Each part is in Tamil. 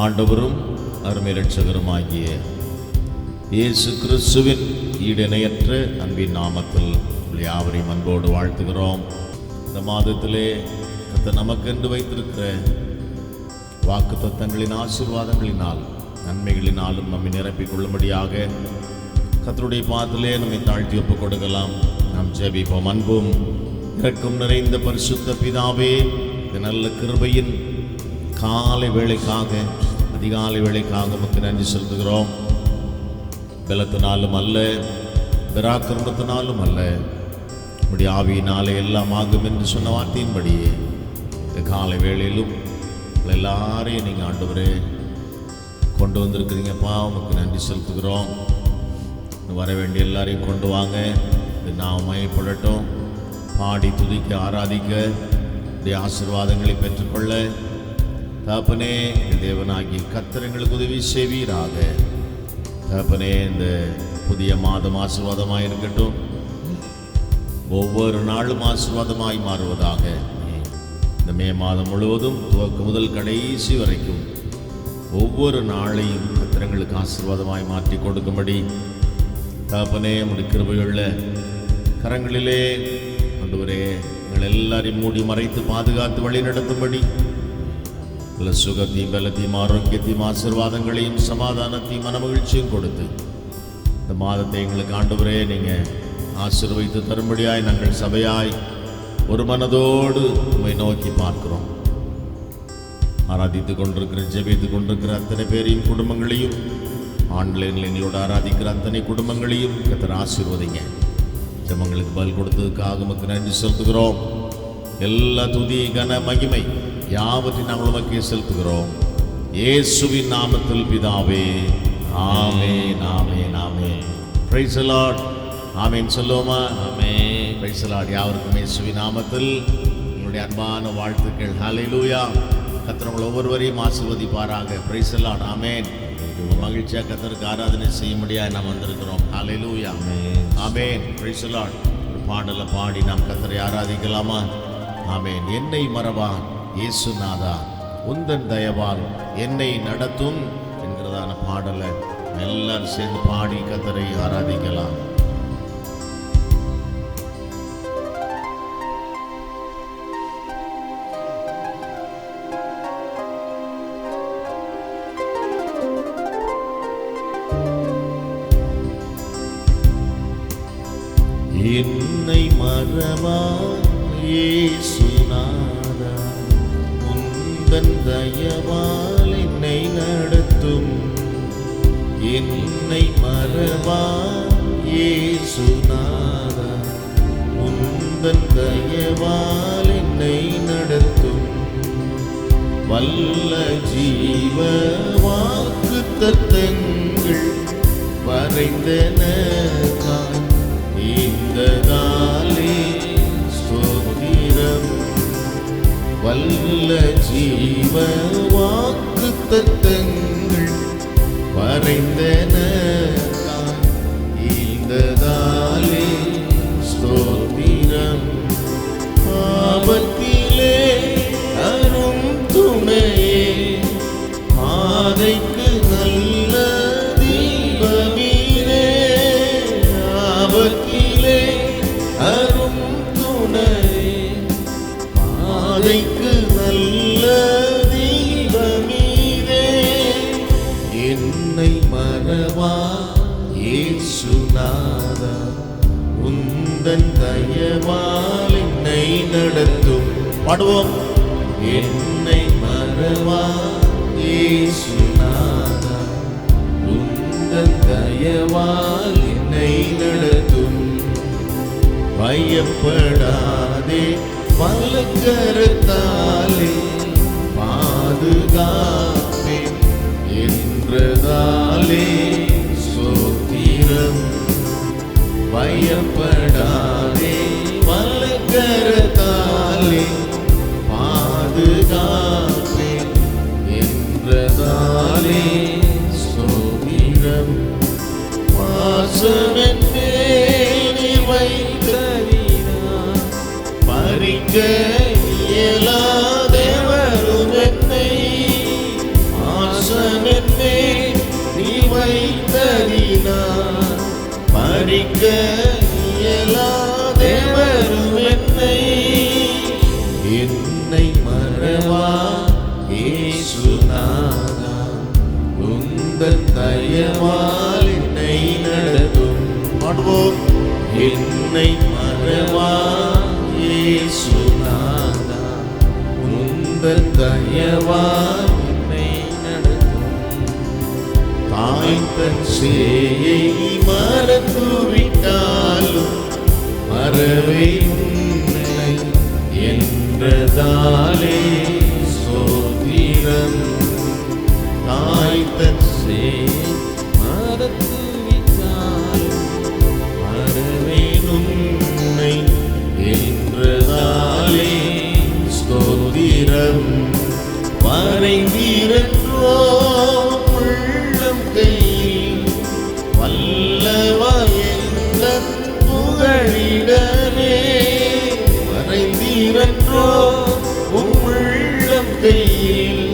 ஆண்டவரும் அருமை இரட்சகருமாகிய இயேசு கிறிஸ்துவின் ஈடிணையற்ற அன்பின் நாமத்தில் யாவரையும் அன்போடு வாழ்த்துகிறோம். இந்த மாதத்திலே கர்த்தர் நமக்கென்று வைத்திருக்கிற வாக்கு தத்தங்களின் ஆசீர்வாதங்களினால் நன்மைகளினாலும் நம்மை நிரப்பிக் கொள்ளும்படியாக கர்த்தருடைய பாதத்திலே நம்மை தாழ்த்தி ஒப்புக் கொடுக்கலாம். நாம் ஜெபிப்போம். அன்பும் இரக்கம் நிறைந்த பரிசுத்த பிதாவே, இந்த நல்ல கிருபையின் காலை வேளைக்காக, அதிகாலை வேளைக்காக நமக்கு நன்றி செலுத்துகிறோம். பலத்தினாலும் அல்ல, பராக்கிரமத்தினாலும் அல்ல, நம்முடைய ஆவியினாலே எல்லாம் ஆகும் என்று சொன்ன வார்த்தையின்படியே இந்த காலை வேளையிலும் எல்லாரையும் நீங்கள் ஆண்டவரே கொண்டு வந்திருக்கிறீங்கப்பா, உமக்கு நன்றி செலுத்துகிறோம். வர வேண்டிய எல்லாரையும் கொண்டு வாங்க. நாம் மயப்படட்டும், பாடி துதிக்க ஆராதிக்க உடைய ஆசீர்வாதங்களை பெற்றுக்கொள்ள தகப்பனே, தேவனாகிய கர்த்தர் எங்களுக்கு உதவி செய்வீராக. தகப்பனே, இந்த புதிய மாதம் ஆசீர்வாதமாய் இருக்கட்டும், ஒவ்வொரு நாளும் ஆசீர்வாதமாய் மாறுவதாக. இந்த மே மாதம் முழுவதும் துவக்கம் முதல் கடைசி வரைக்கும் ஒவ்வொரு நாளையும் கர்த்தர் எங்களுக்கு ஆசீர்வாதமாய் மாற்றி கொடுக்கும்படி தகப்பனே, உம்முடைய கிருபையுள்ள கரங்களிலே ஆண்டவரே எங்கள் எல்லாரையும் மூடி மறைத்து பாதுகாத்து வழி நடத்தும்படி சுகத்தையும் பலத்தையும் ஆரோக்கியத்தையும் ஆசீர்வாதங்களையும் சமாதானத்தையும் மனமகிழ்ச்சியும் கொடுத்து இந்த மாதத்தை எங்களுக்கு ஆண்டவரே நீங்கள் ஆசீர்வதித்து தரும்படியாய் நாங்கள் சபையாய் ஒரு மனதோடு உம்மை நோக்கி பார்க்கிறோம். ஆராதித்து கொண்டிருக்கிற, ஜெபித்து கொண்டிருக்கிற அத்தனை பேரையும் குடும்பங்களையும், ஆன்லைனில் எங்களோடு ஆராதிக்கிற அத்தனை குடும்பங்களையும் கர்த்தர் ஆசீர்வதிங்க. ஜெபங்களுக்கு பதில் கொடுத்ததுக்காக உமக்கு நன்றி செலுத்துகிறோம். எல்லா துதி கன மகிமை யாவற்றையும் நாங்கள் உமக்கே செலுத்துகிறோம். இயேசுவின் நாமத்தில் பிதாவே, ஆமென், ஆமென், ஆமென். Praise the Lord. ஆமென் சொல்லுவோமா? ஆமென். Praise the Lord. யாவருக்கும் இயேசுவின் நாமத்தில் உங்களுடைய அன்பான வாழ்த்துக்கள். ஹல்லேலூயா. கர்த்தர் உங்கள் ஒவ்வொருவரையும் ஆசீர்வதிப்பாராக. Praise the Lord. ஆமென். மகிழ்ச்சியாக கர்த்தருக்கு ஆராதனை செய்யும்படியாக நாம் வந்திருக்கிறோம். ஹல்லேலூயா. ஆமென். Praise the Lord. ஒரு பாடலை பாடி நாம் கர்த்தரை ஆராதிக்கலாமா? ஆமென். என்னை மறவான் இயேசுநாதா, உந்தன் தயவால் என்னை நடத்தும் என்கிறதான பாடலை எல்லாரும் சேர்ந்து பாடி கர்த்தரை ஆராதிக்கலாம். என்னை மறவா இயேசுநாதா, உந்தன் தயவால் என்னை நடத்தும். என்னை மறவா இயேசுநாதா, உந்தன் தயவால் என்னை நடத்தும். வல்ல ஜீவ வாக்கு தத்தங்கள் வரைந்தனக்காய் இந்த நாளே ஸ்தோத்திரம். வல்ல ஜீவ வாக்கு தத்தங்கள் வரைந்தனக்காய் இந்த நாளே ஸ்தோத்திரம். ஆபத்திலே அரும் துணையே, பாதைக்கு நல்ல தீபமீரே. ஆபத்திலே அரும் துணையே, பாதைக்கு நல்ல தீபமீரே. என்னை மறவா இயேசுநாதா, உந்தன் தயவால் என்னை நடத்தும். பாடுவோம். என்னை மறவா இயேசுநாதா, உந்தன் தயவால் என்னை நடத்தும். பயப்படாதே, வலக்கரத்தாலே பாதுகாப்பேன் என்றதாலே ஸ்தோத்திரம். பயப்படாதே, வலக்கரத்தாலே பாதுகாப்பேன் என்றதாலே ஸ்தோத்திரம். வாசமென்னே நீர் வைத்தறினார், பறிக்க இயலாதவரும் என்னை. அழிக்க இயலாதேவரும் என்னை மறவா இயேசுநாதா, உந்தன் தயவால் என்னை நடத்தும். பாடுவோம். என்னை மறவா இயேசுநாதா, உந்தன் தயவால் என்னை நடத்தும். தாய் தன் சேயை மறந்துவிட்டாலும் மறவே உன்னை என்றதாலே ஸ்தோத்திரம். தாய் தன் சேயை மறந்துவிட்டாலும் மறவே உன்னை என்றதாலே ஸ்தோத்திரம். வரைந்தீரன்றோ உள்ளம் கையில் வல்லவா எந்தன் புகழிடமே. வரைந்தீரன்றோ உள்ளம் கையில்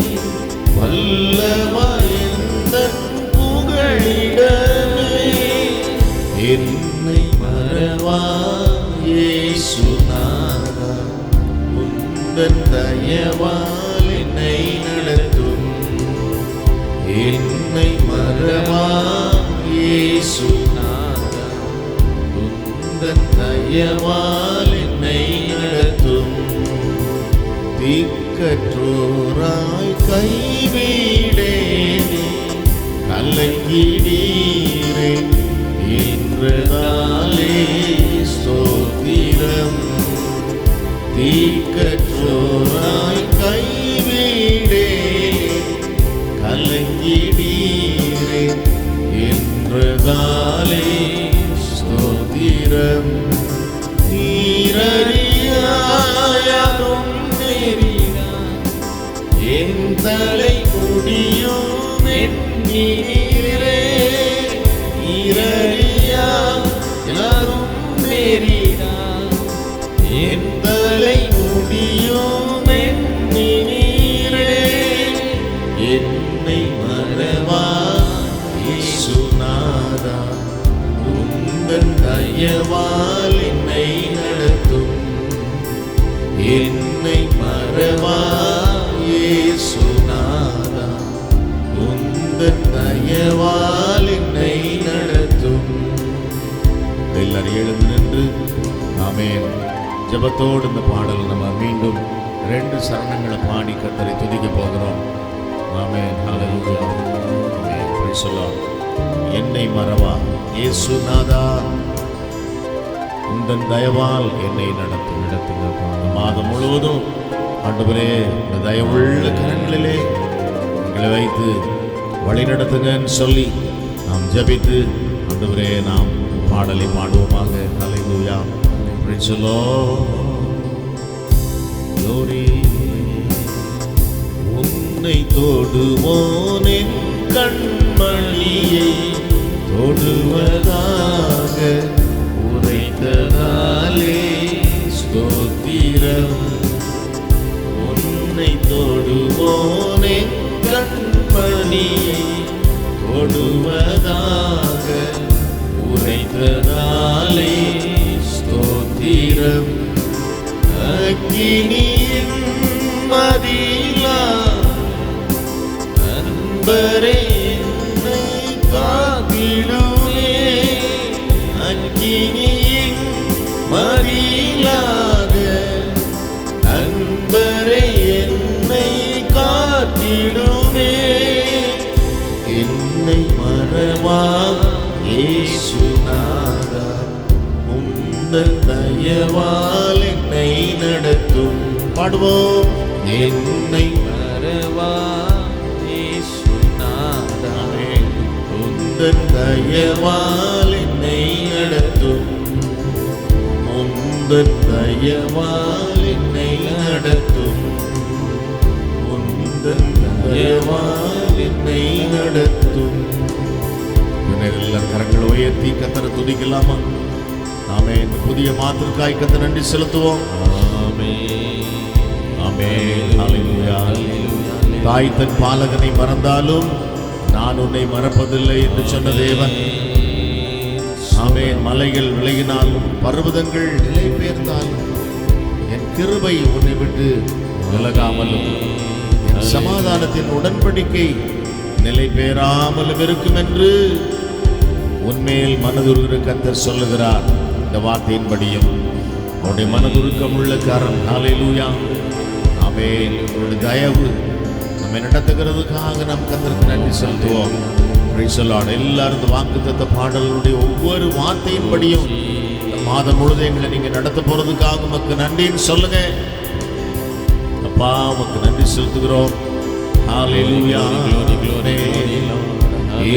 வல்லவா எந்தன் புகழிடமே. என்னை மறவா இயேசுநாதா, உந்தன் தயவால் என்னை நடத்தும். என்னை மறவா இயேசுநாதா, உந்தன் தயவால் என்னை நடத்தும். திக்கற்றோராய் கைவிடேனே கலங்கிடீரே என்றதாலே ஸ்தோத்திரம். திக்கற்றோராய் கைவிடேனே கலங்கிடீரே என்றதாலே ஸ்தோத்திரம். நீரறியாயும் என் தலை முடியும் எண்ணீரே. நீரறியா யாரும் நேரிடா என் தலை முடியும் எண்ணீரே. என்னை மறவா இயேசுநாதா, உந்தன் தயவால் என்னை நடத்தும். என்னை மறவா இயேசுநாதா, உந்தன் தயவால் என்னை நடத்தும். எல்லாரும் எழுந்து நின்று ஆமென் ஜெபத்தோடு இந்த பாடல் நம்ம மீண்டும் 2 சரணங்களை பாடி கர்த்தரை துதிக்க போகிறோம். ஆமென். ஹல்லேலூயா. ஆமென். Praise the Lord. என்னை மறவா இயேசுநாதா, உந்தன் தயவால் என்னை நடத்துங்க. மாதம் முழுவதும் ஆண்டவரே இந்த தயவுள்ள கரங்களிலே எங்களை வைத்து வழி நடத்துங்கன்னு சொல்லி நாம் ஜெபித்து ஆண்டவரே நாம் பாடலை பாடுவோமாக. ஹல்லேலூயா. Praise the Lord. glory. உன்னை தொடுவோன் என் கண்மணியை தொடுவதாக உரைத்ததாலே ஸ்தோத்திரம். உன்னை தொடுவோன் என் கண்மணியை தொடுவதாக உரைத்ததாலே ஸ்தோத்திரம். அக்கினியின் மதிலா அன்பரே என்னை காத்திடுவே. அக்கினியின் மதிலாக அன்பரே என்னை காத்திடுவே. என்னை மறவா இயேசுநாதா, உந்தன் தயவால் என்னை நடத்தும். பாடுவோம். என்னை மறவா இயேசுநாதா, உந்தன் தயவால் என்னை நடத்தும். உந்தன் தயவால் என்னை நடத்தும். உந்தன் தயவால் என்னை நடத்தும். எல்லா கரங்களை உயர்த்தி கர்த்தரை துதிக்கலாமா? ஆமென். புதிய மாதத்திற்காய் கர்த்தர் நன்றி செலுத்துவோம். ஆமென். ஆமென். ஹல்லேலூயா. தாய் தன் பாலகனை மறந்தாலும் நான் உன்னை மறப்பதில்லை என்று சொன்ன தேவன் ஆமென். மலைகள் விலகினாலும் பர்வதங்கள் நிலை பெயர்ந்தாலும் என் கிருபை உன்னை விட்டு விலகாமலும் என் சமாதானத்தின் உடன்படிக்கை நிலை பெயராமலும் இருக்கும் என்று உன்மேல் மனதுருகிற கர்த்தர் சொல்லுகிறார். இந்த வார்த்தையின்படியும் அவருடைய மனதுருக்கம் உள்ள காரம் ஹல்லேலூயா. ஆமென். அவருடைய தயவு நம்மை நடத்துகிறதுக்காக நாம் கர்த்தருக்கு நன்றி செலுத்துவோம். Price the Lord. எல்லாரும் இந்த வாக்குத்தத்த பாடல்களுடைய ஒவ்வொரு வார்த்தையின்படியும் மாதம் முழுதும் எங்களை நீங்க நடத்த போறதுக்காக உமக்கு நன்றின்னு சொல்லுங்க. அப்பா உமக்கு நன்றி செலுத்துகிறோம். ஹல்லேலூயா.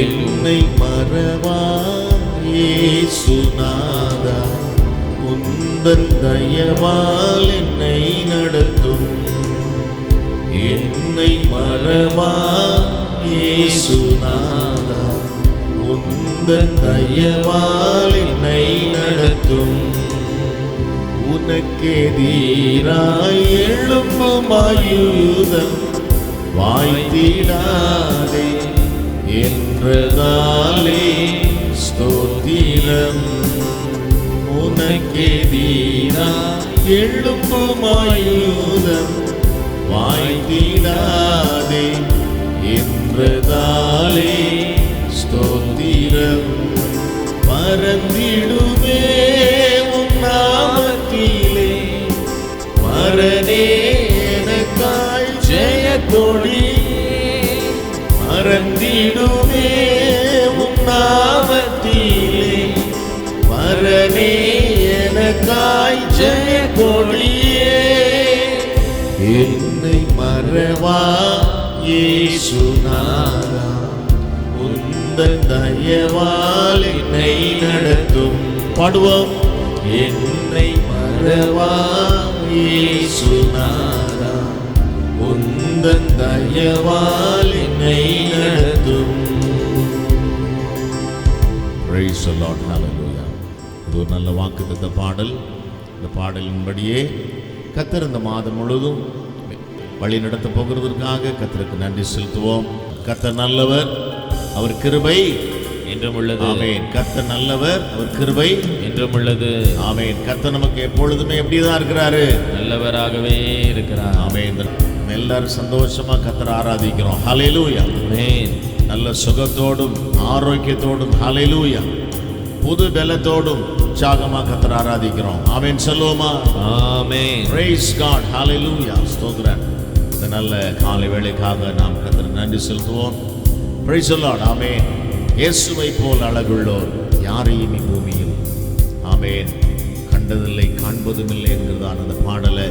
என்னை மறவா இயேசுநாதா, உந்தன் தயவால் என்னை நடத்தும். என்னை மறவா இயேசுநாதா, உந்தன் தயவால் என்னை நடத்தும். உனக்கே தீராய் எழும்பும் ஆயுதம் வாய்த்திடாதே என்றதாலே ஸ்தோத்திரம். உனக்கே தீராய் எழும்பும் ஆயுதம் வாய்த்திடாதே என்றதாலே ஸ்தோத்திரம். பறந்திடுமே உன் நாமத்திலே, மரணே எனக்காய் ஜெய கொடி. மறந்திடுமே உன் நாமத்திலே, மரணே எனக்காய் ஜெய கொடியே. என்னை மறவா இயேசுநாதா, உந்தன் தயவால் என்னை நடத்தும். பாடுவோம். என்னை மறவா இயேசுநாதா, உந்தன் தயவால் என்னை நடத்தும். Praise the Lord. Hallelujah. இது ஒரு நல்ல வாக்குத்தத்த பாடல். இந்த பாடலின்படியே கர்த்தர் இந்த மாதம் முழுதும் வழி நடத்த போகிறதற்காக கர்த்தருக்கு நன்றி செலுத்துவோம். கர்த்தர் நல்லவர், அவர் கிருபை என்றும் உள்ளது. ஆமென். கர்த்தர் நல்லவர், அவர் கிருபை என்றும் உள்ளது. ஆமென். கர்த்தர் நமக்கு எப்பொழுதுமே எப்படிதான் இருக்கிறாரு? நல்லவராகவே இருக்கிறார். ஆமென். எல்லாரும் சந்தோஷமா கர்த்தரை ஆராதிக்கிறோம். ஹல்லேலூயா. ஆமென். நல்ல சுகத்தோடும் ஆரோக்கியத்தோடும் ஹல்லேலூயா, புது பலத்தோடும் உற்சாகமா கர்த்தரை ஆராதிக்கிறோம். ஆமென். சொல்லுவோமா? ஆமென். Praise God. Hallelujah. ஸ்தோத்திரம். இந்த நல்ல காலை வேளைக்காக நாம் கர்த்தருக்கு நன்றி செலுத்துவோம். Praise the Lord. ஆமென். இயேசுவை போல் அழகுள்ளோர் யாரையும் பூமியில் ஆமென் கண்டதில்லை காண்பதும் இல்லை என்கிறதான அந்த பாடலை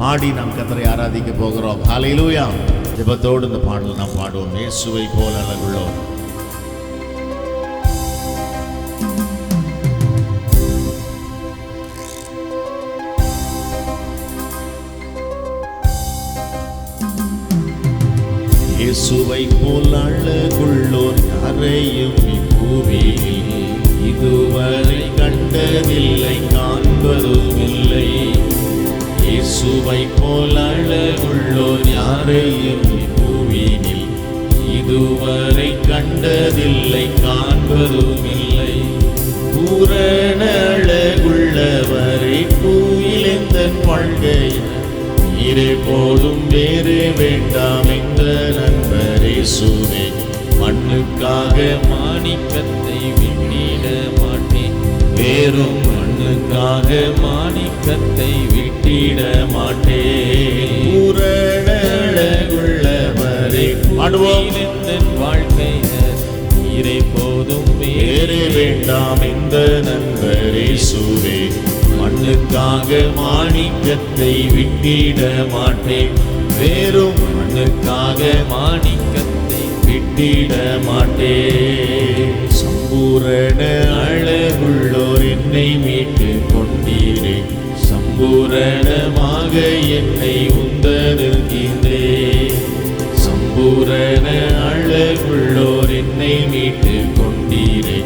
பாடி நாம் கர்த்தரை ஆராதிக்க போகிறோம். ஹல்லேலூயா. ஜெபத்தோடு இந்த பாடலை நாம் பாடுவோம். இயேசுவை போல் அழகுள்ளோர். இயேசுவை போல் அழகுள்ளோர் யாரையும் இப்பூமியில் இதுவரை கண்டதில்லை காண்பதும் இல்லை. இயேசுவை போல் அழகுள்ளோர் யாரையும் இப்பூமியில் இதுவரை கண்டதில்லை காண்பதும் இல்லை. பூரண அழகுள்ளவரை பூவில் எந்த வாழ்க்கையில் நீரே போதும் வேறு வேண்டாம் என்ற நண்பரே சூரே. மண்ணுக்காக மாணிக்கத்தை விட்டிட மாட்டேன், வேறும் மண்ணுக்காக மாணிக்கத்தை விட்டிட மாட்டேன். பூரண அழகுள்ளவரை பாடுவோம். வாழ்க்கை நீரே போதும் வேறு வேண்டாம் என்ற நண்பரே சூரே. மண்ணுக்காக மாணிக்கத்தை விட்டிட மாட்டேன், வேறும் மண்ணுக்காக மாணிக்கத்தை விட்டிட மாட்டேன். சம்பூரண அழகுள்ளோர் என்னை மீட்டு கொண்டீரே, சம்பூரணமாக என்னை உந்தருகின்றே. சம்பூரண அழகுள்ளோர் என்னை மீட்டு கொண்டீரே,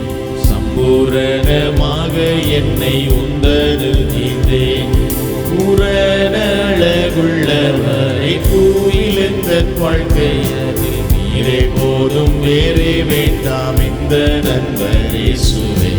சம்பூரணமாக என்னை உந்தருகின்றேன். பூரண அழகுள்ளவரை பூவில் எந்த வாழ்க்கையில் நீரே போதும் வேறே வேண்டாம் இந்த நண்பரே சுவை.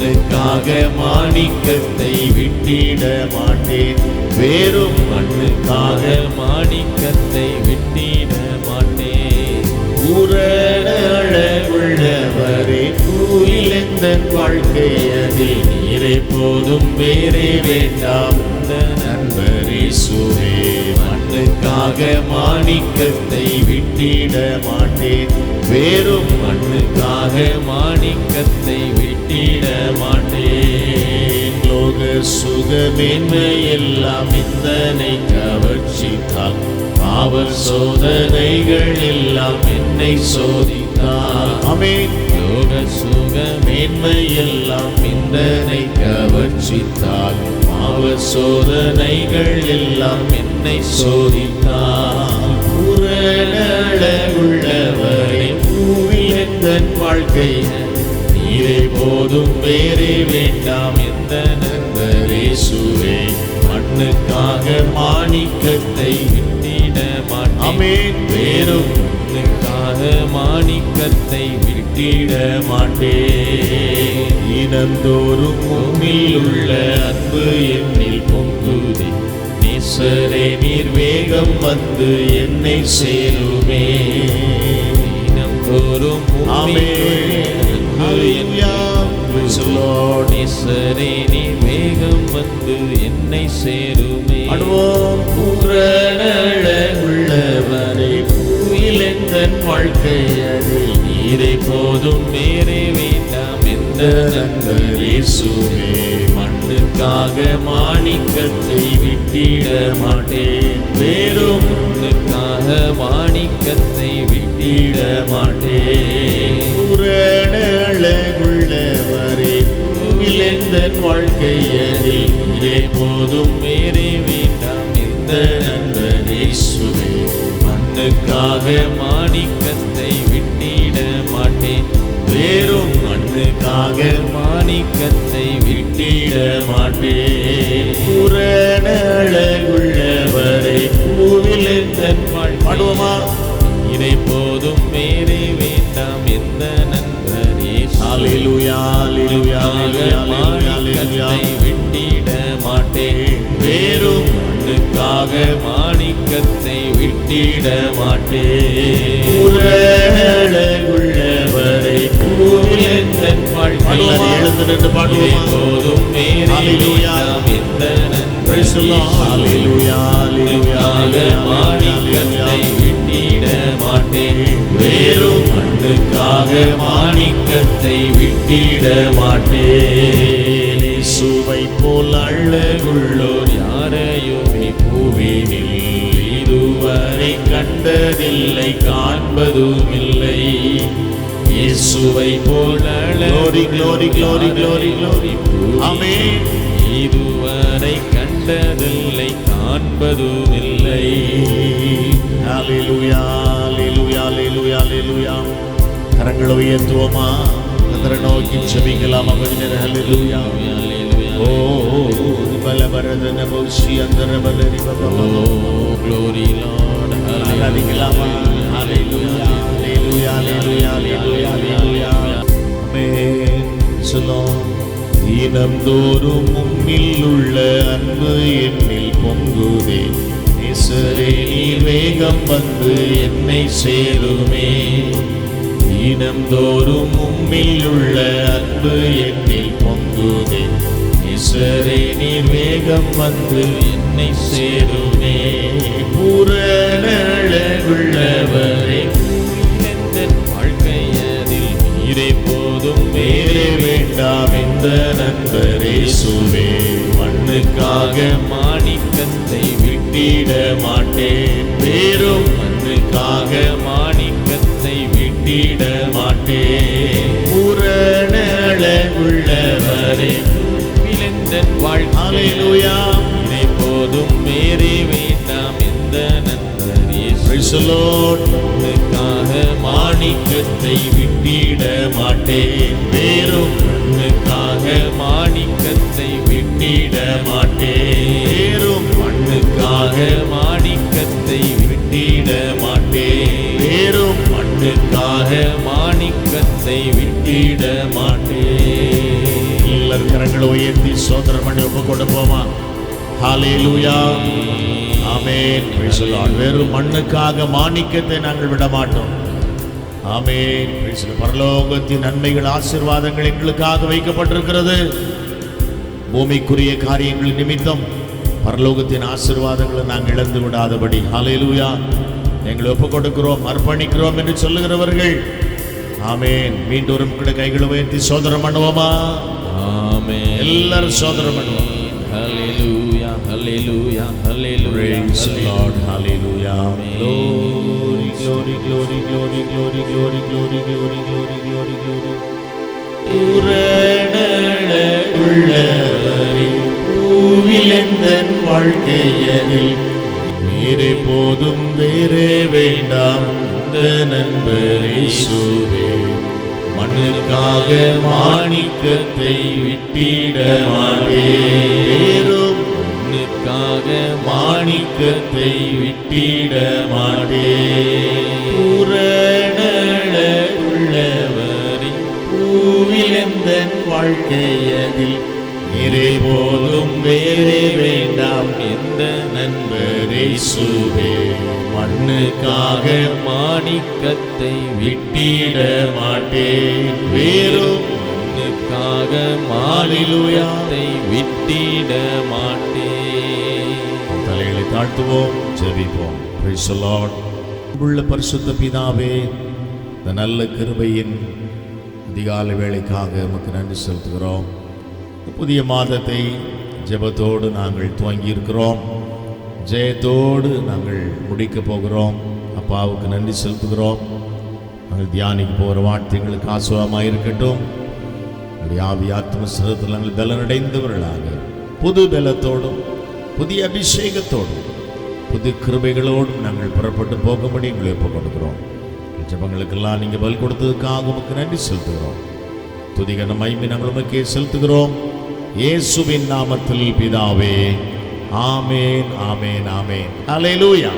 மண்ணுக்காக மாணிக்கத்தை விட்டிட மாட்டேன், வேறும் மண்ணுக்காக மாணிக்கத்தை விட்டிட மாட்டேன். பூரண அழகுள்ளவரே, பூவில் எந்த வாழ்க்கை அதில் நீரை போதும் வேறே வேண்டாம் நண்பரே இயேசுவே. மண்ணுக்காக மாணிக்கத்தை விட்டிட மாட்டேன், வேறும் மண்ணுக்காக மாணிக்கத்தை விட்டிட மாட்டேன். லோக சுகமேன்மை எல்லாம் இந்தனை கவர்ச்சித்தால், பாவ சோதனைகள் எல்லாம் என்னை சோதித்தால். ஆமென். லோக சுகமேன்மை எல்லாம் இந்தனை கவர்ச்சித்தால், பாவ சோதனைகள் எல்லாம் என்னை சோதித்தால். பூரண அழகுள்ளவரே, பூவில் எந்த வாழ்க்கை நீரே போதும் வேறே வேண்டாம் எந்த நண்பரே இயேசுவே. மண்ணுக்காக மாணிக்கத்தை விட்டிட மாட்டேன், வேறும் மண்ணுக்காக மாணிக்கத்தை விட்டிட மாட்டேன். தினந்தோறும் உம்மில் உள்ள அன்பு என்னில் பொங்குதே, நேசரே நீர் வேகம் வந்து என்னை சேருமே. தினந்தோறும் நேசரே நீர் வேகம் வந்து என்னை சேருமே. பூரண அழகுள்ளவரே, பூவில் எந்த வாழ்க்கை அதில் நீரை போதும் வேறே வேண்டாம் எந்த நண்பரே இயேசுவே. மண்ணுக்காக மாணிக்கத்தை விட்டிட மாட்டேன், வேறும் மண்ணுக்காக மாணிக்கத்தை விட்டிட மாட்டேன். பூரண அழகுள்ளவரே, பூவில் எந்த வாழ்க்கை அதில் நீரே போதும் வேறே வேண்டாம் எந்த நண்பரே இயேசுவே. மண்ணுக்காக மாணிக்கத்தை விட்டிட மாட்டேன், வேறும் மண்ணுக்காக மாணிக்கத்தை விட்டிட மாட்டேன். பூரண அழகுள்ளவரே, பூவில் எந்த பாடுவோமா? இதை போதும் வேறே வேண்டாம் எந்த நண்பரே. ஹல்லேலூயா ஹல்லேலூயா மாணிக்கத்தை விட்டிட மாட்டேன், வேறும் மண்ணுக்காக மாணிக்கத்தை விட்டிட மாட்டேன். பூரண அழகுள்ளவரே, பூவில் எந்த வாழ்க்கை எழுந்து நின்று பாடுவோமா? போதும் வேறே வேண்டாம் எந்த நண்பரே. ஹல்லேலூயா ஹல்லேலூயா மாணிக்கத்தை விட்டிட மாட்டேன், வேறும் மண்ணுக்காக மாணிக்கத்தை விட்டிட மாட்டேன். இயேசுவை போல் அழகுள்ளோர் யாரையுமே பூவினில் இதுவரை கண்டதில்லை, காண்பதும் இல்லை. இயேசுவை போல் ஆமென் இதுவரை கண்டதில்லை, காண்பதும் இல்லை. ஹல்லேலூயா ஹல்லேலூயா ஹல்லேலூயா ஹல்லேலூயா. கரங்களை உயர்த்துவோமா? கர்த்தரை நோக்கி ஜெபிக்கலாம். ஹல்லேலூயா ஓ பலவரதன பௌஷி அந்தர பலரி பப. ஓ glory Lord. ஹல்லேலூயா ஹல்லேலூயா ஹல்லேலூயா ஹல்லேலூயா ஹல்லேலூயா. ஆமென். சொல்லுவோம். தினந்தோறும் உம்மில் உள்ள அன்பு என்னில் பொங்குதே, நேசரே நீர் வேகம் வந்து என்னை சேருமே. தினந்தோறும் உம்மில் உள்ள அன்பு என்னில் பொங்குதே, நேசரே நீர் வேகம் வந்து என்னை சேருமே. பூரண அழகுள்ளவரே, எந்த வாழ்க்கை அதில் நீரே போதும் வேறே வேண்டாம் எந்த நண்பரே இயேசுவே. மண்ணுக்காக மாணிக்கத்தை விட்டிட மாட்டேன், வேறும் மண்ணுக்காக மாணிக்கத்தை விட்டிட மாட்டேன். பூரண அழகுள்ளவரே, விளைந்த வாழ்க்கை இதை போதும் வேறே வேண்டாம் எந்த நண்பரே இயேசுவே. மண்ணுக்காக மாணிக்கத்தை விட்டிட மாட்டேன், வேறும் மண்ணுக்காக மாணிக்கத்தை விட்டிட மாட்டேன். வேறும் மண்ணுக்காக மாணிக்கத்தை விட்டிட மாட்டேன், வேறும் மண்ணுக்காக மாணிக்கத்தை விட்டிட மாட்டேன். கைகளை உயர்த்தி சோதரம் பண்ணி ஒப்பு கொடுப்போமா? ஹல்லேலூயா, ஆமென். Praise the Lord. வெறும் மண்ணுக்காக மாணிக்கத்தை நாங்கள் விட மாட்டோம். ஆமென். Praise the Lord. பரலோகத்தின் நன்மைகள் ஆசீர்வாதங்கள் எங்களுக்காக வைக்கப்பட்டிருக்கிறது. பூமிக்குரிய காரியங்கள் நிமித்தம் பரலோகத்தின் ஆசீர்வாதங்களை நாங்கள் இழந்து விடாதபடி ஹல்லேலூயா எங்களை ஒப்பு கொடுக்கிறோம், அர்ப்பணிக்கிறோம் என்று சொல்லுகிறவர்கள் ஆமென். மீண்டும் கூட கைகளை உயர்த்தி சோதரம் பண்ணுவோமா? ஆமென். எல்லாரும் சோதரம் பண்ணுவோம். ஹல்லேலூயா, ஹல்லேலூயா, ஹல்லேலூயா. Praise the Lord, hallelujah. Glory, glory, glory, glory, glory, glory, glory, glory, glory, glory, glory. பூரண உள்ளவரே, பூவில் எந்தன் வாழ்க்கையதில் நீரே போதும், வேறே வேண்டாம். இந்த நண்பர் இயேசுவே, மண்ணுக்காக மாணிக்கத்தை விட்டிட மாட்டேன். மண்ணுக்காக மாணிக்கத்தை விட்டிட மாட்டேன். பூரண உள்ளவரே, பூவில் எந்தன் வாழ்க்கையதில் நீரே போதும், வேறே வேண்டாம். எந்த நண்பர் இயேசுவே, மண்ணுக்காக மாணிக்கத்தை விட்டிட மாட்டேன். வேறும் மண்ணுக்காக மாணிக்கத்தை விட்டிட மாட்டேன். தலைகளை தாழ்த்துவோம், ஜெபிப்போம். Praise the Lord. உள்ள பரிசுத்த பிதாவே, இந்த நல்ல கிருபையின் அதிகாலை வேளைக்காக உமக்கு நன்றி செலுத்துகிறோம். புதிய மாதத்தை ஜெபத்தோடு நாங்கள் துவங்கியிருக்கிறோம். ஜெயத்தோடு நாங்கள் முடிக்க போகிறோம். அப்பாவுக்கு நன்றி செலுத்துகிறோம். நாங்கள் தியானிக்க போகிற வார்த்தைகளுக்கு ஆசீர்வாதமாக இருக்கட்டும். எங்களுடைய ஆவி ஆத்ம சரீரத்தில் நாங்கள் பலனடைந்தவர்களாக புது பலத்தோடும் புதிய அபிஷேகத்தோடும் புது கிருபைகளோடும் நாங்கள் புறப்பட்டு போகும்படி எங்களை ஒப்புக் கொடுக்கிறோம். ஜெபங்களுக்கெல்லாம் நீங்கள் பதில் கொடுத்ததுக்காக உமக்கு நன்றி செலுத்துகிறோம். துதிகன மகிமை நாங்கள் உமக்கே செலுத்துகிறோம். இயேசுவின் நாமத்தில் பிதாவே, ஆமென், ஆமென், ஆமென். ஹல்லேலூயா.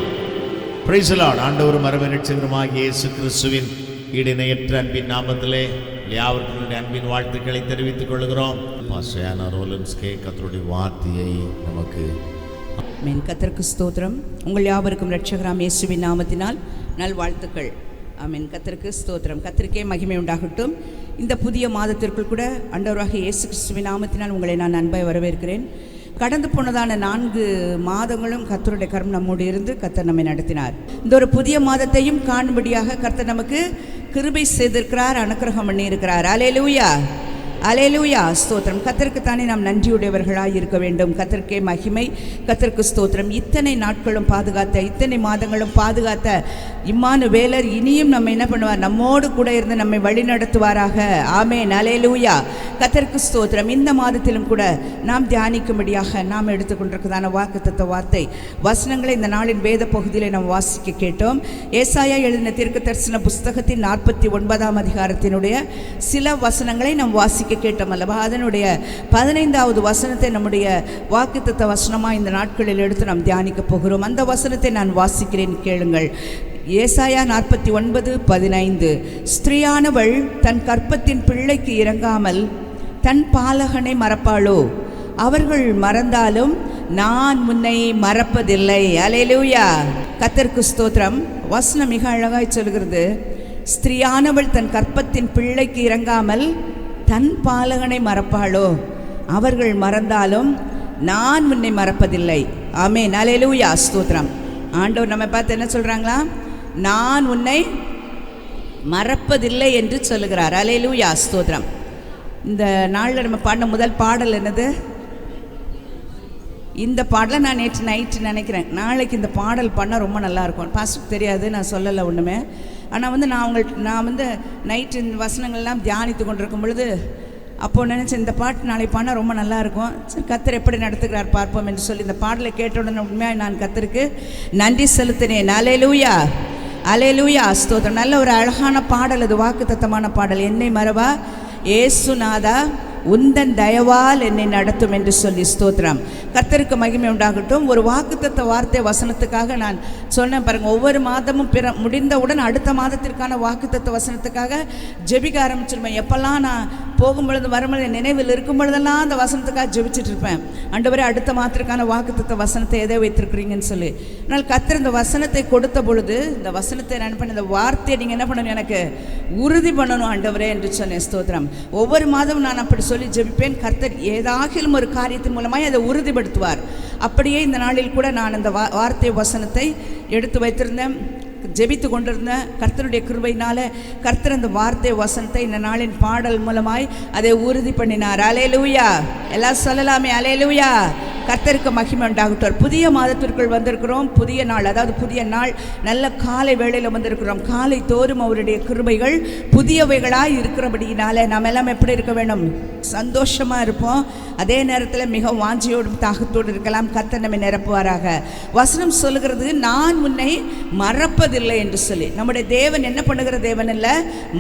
Praise the Lord. ஆண்டவரும் இரட்சகருமாகிய இயேசு கிறிஸ்துவின் ஈடிணையற்ற அன்பின் நாமத்திலே யாவர்களுடைய அன்பின் வாழ்த்துக்களை தெரிவித்துக் கொள்கிறோம். கர்த்தருடைய வார்த்தையை நமக்கு கர்த்தருக்கு ஸ்தோத்திரம். உங்கள் யாவருக்கும் இரட்சகராம் இயேசுவின் நாமத்தினால் நல்வாழ்த்துக்கள். ஆமென். கர்த்தருக்கு ஸ்தோத்திரம். கர்த்தருக்கே மகிமை உண்டாகட்டும். இந்த புதிய மாதத்திற்குள் கூட ஆண்டவராகிய இயேசு கிறிஸ்துவின் நாமத்தினால் உங்களை நான் அன்பாய் வரவேற்கிறேன். கடந்து போனதான 4 மாதங்களும் கர்த்தருடைய கரம் நம்மோடு இருந்து கர்த்தர் நம்மை நடத்தினார். இந்த ஒரு புதிய மாதத்தையும் காணும்படியாக கர்த்தர் நமக்கு கிருபை செய்திருக்கிறார், அனுக்கிரகம் பண்ணியிருக்கிறார். அல்லேலூயா, அல்லேலூயா, ஸ்தோத்திரம். கர்த்தருக்குத்தானே நாம் நன்றியுடையவர்களாக இருக்க வேண்டும். கர்த்தருக்கே மகிமை, கர்த்தருக்கு ஸ்தோத்திரம். இத்தனை நாட்களும் பாதுகாத்த, இத்தனை மாதங்களும் பாதுகாத்த இம்மானுவேலர் இனியும் நம்ம என்ன பண்ணுவார்? நம்மோடு கூட இருந்து நம்மை வழி நடத்துவாராக. ஆமென், அல்லேலூயா. கர்த்தருக்கு ஸ்தோத்திரம். இந்த மாதத்திலும் கூட நாம் தியானிக்கும்படியாக நாம் எடுத்துக்கொண்டிருக்கிறதான வாக்குத்தத்த வார்த்தை வசனங்களை இந்த நாளின் வேத பகுதியிலே நாம் வாசிக்க கேட்டோம். ஏசாயா எழுதின தீர்க்கதரிசன புஸ்தகத்தின் 49ஆம் அதிகாரத்தினுடைய சில வசனங்களை நாம் வாசிக்க கேட்டோம் அல்லவா? அதனுடைய 15வது வசனத்தை நம்முடைய வாக்குத்தத்த வசனமாக இந்த நாட்களில் எடுத்து நாம் தியானிக்க போகிறோம். அந்த வசனத்தை நான் வாசிக்கிறேன், கேளுங்கள். ஏசாயா 49:15. ஸ்திரீயானவள் தன் கற்பத்தின் பிள்ளைக்கு இறங்காமல் தன் பாலகனை மறப்பாளோ? அவர்கள் மறந்தாலும் நான் உன்னை மறப்பதில்லை. அல்லேலூயா. கர்த்தருக்கு ஸ்தோத்திரம். வசனம் மிக அழகாய் சொல்கிறது. ஸ்திரீயானவள் தன் கற்பத்தின் பிள்ளைக்கு இறங்காமல் தன் பாலகனை மறப்பாளோ? அவர்கள் மறந்தாலும் நான் உன்னை மறப்பதில்லை. ஆமென், அல்லேலூயா, ஸ்தோத்திரம். ஆண்டவர் நம்ம பார்த்து என்ன சொல்கிறாங்களா? நான் உன்னை மறப்பதில்லை என்று சொல்லுகிறார். அல்லேலூயா, ஸ்தோத்திரம். இந்த நாளில் நம்ம பாடின முதல் பாடல் என்னது? இந்த பாடலை நான் நேற்று நைட்டு நினைக்கிறேன், நாளைக்கு இந்த பாடல் பண்ணால் ரொம்ப நல்லாயிருக்கும். பாஸ்டருக்கு தெரியாது, நான் சொல்லலை ஒன்றுமே. ஆனால் நான் நைட்டு இந்த வசனங்கள்லாம் தியானித்து கொண்டிருக்கும் பொழுது அப்போது நினச்சேன், இந்த பாட்டு நாளைக்கு பாடினா ரொம்ப நல்லாயிருக்கும். சரி, கர்த்தர் எப்படி நடத்துகிறார் பார்ப்போம் என்று சொல்லி இந்த பாடலை கேட்ட உடனே உண்மையாக நான் கர்த்தருக்கு நன்றி செலுத்தினேன். அல்லேலூயா, அல்லேலூயா, ஸ்தோத்திரம். நல்ல ஒரு அழகான பாடல் அது, வாக்குத்தத்தமான பாடல். என்னை மறவா ஏசுநாதா உந்தன் தயவால் என்னை நடத்தும் என்று சொல்லி ஸ்தோத்திரம். கர்த்தருக்கு மகிமை உண்டாகட்டும். ஒரு வாக்குத்தத்த வார்த்தை வசனத்துக்காக நான் சொன்னேன் பாருங்க. ஒவ்வொரு மாதமும் முடிந்தவுடன் அடுத்த மாதத்திற்கான வாக்குத்தத்த வசனத்துக்காக ஜெபிக்க ஆரம்பிச்சிருப்பேன். எப்பெல்லாம் நான் போகும்பொழுது வரும்பொழுது நினைவில் இருக்கும் பொழுதெல்லாம் அந்த வசனத்துக்காக ஜெபிச்சுட்டு இருப்பேன். ஆண்டவரே அடுத்த மாதத்திற்கான வாக்குத்தத்த வசனத்தை எதை வைத்திருக்கிறீங்கன்னு சொல்லி. ஆனால் கர்த்தர் இந்த வசனத்தை கொடுத்த பொழுது இந்த வசனத்தை நான் பண்ண இந்த வார்த்தையை நீங்கள் என்ன பண்ணணும், எனக்கு உறுதி பண்ணணும் ஆண்டவரே என்று சொன்னேன். ஸ்தோத்திரம். ஒவ்வொரு மாதமும் நான் அப்படி சொல்லி ஜெபிப்பேன். கர்த்தர் ஏதாகிலும் ஒரு காரியத்தின் மூலமாக அதை உறுதிப்படுத்துவார். அப்படியே இந்த நாளில் கூட நான் அந்த வார்த்தை வசனத்தை எடுத்து வைத்திருந்தேன், ஜெபித்து கொண்டிருந்தேன். கர்த்தருடைய கிருபையினால கர்த்தர் அந்த வார்த்தை வசனத்தை இந்த நாளின் பாடல் மூலமாய் அதை உறுதி பண்ணினார். அல்லேலூயா. எல்லாம் சொல்லலாமே அல்லேலூயா. கர்த்தருக்கு மகிமை உண்டாகட்டும். புதிய மாதத்திற்குள் வந்திருக்கிறோம். புதிய நாள், அதாவது புதிய நாள், நல்ல காலை வேளையில் வந்திருக்கிறோம். காலை தோறும் அவருடைய கிருபைகள் புதியவைகளாக இருக்கிறபடியினால நாம் எல்லாம் எப்படி இருக்க வேண்டும், சந்தோஷமாக இருப்போம். அதே நேரத்தில் மிக வாஞ்சியோடும் தாகத்தோடு இருக்கலாம். கர்த்தர் நம்மை நிரப்புவாராக. வசனம் சொல்லுகிறது, நான் உன்னை மறப்பதில்லை என்று சொல்லி. நம்முடைய தேவன் என்ன பண்ணுகிற தேவன் அல்ல,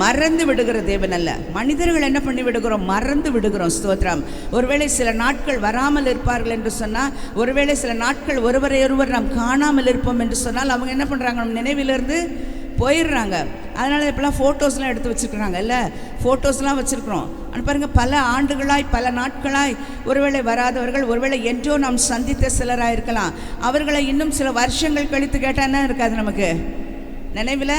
மறந்து விடுகிற தேவன் அல்ல. மனிதர்கள் என்ன பண்ணி விடுகிறோம், மறந்து விடுகிறோம். ஸ்தோத்திரம். ஒருவேளை சில நாட்கள் வராமல் இருப்பார்கள் என்று சொன்னால், ஒருவேளை சில நாட்கள் ஒருவரையொருவர் நாம் காணாமல் இருப்போம் என்று சொன்னால், அவங்க என்ன பண்ணுறாங்க, நம்ம நினைவிலிருந்து போயிடுறாங்க. அதனால் இப்போலாம் ஃபோட்டோஸ்லாம் எடுத்து வச்சுருக்குறாங்க இல்லை, ஃபோட்டோஸ்லாம் வச்சுருக்குறோம். ஆனால் பாருங்கள், பல ஆண்டுகளாய் பல நாட்களாய் ஒருவேளை வராதவர்கள், ஒருவேளை என்றோ நாம் சந்தித்த சிலராக இருக்கலாம். அவர்களை இன்னும் சில வருஷங்கள் கழித்து கேட்டால் என்ன இருக்காது, நமக்கு நினைவில்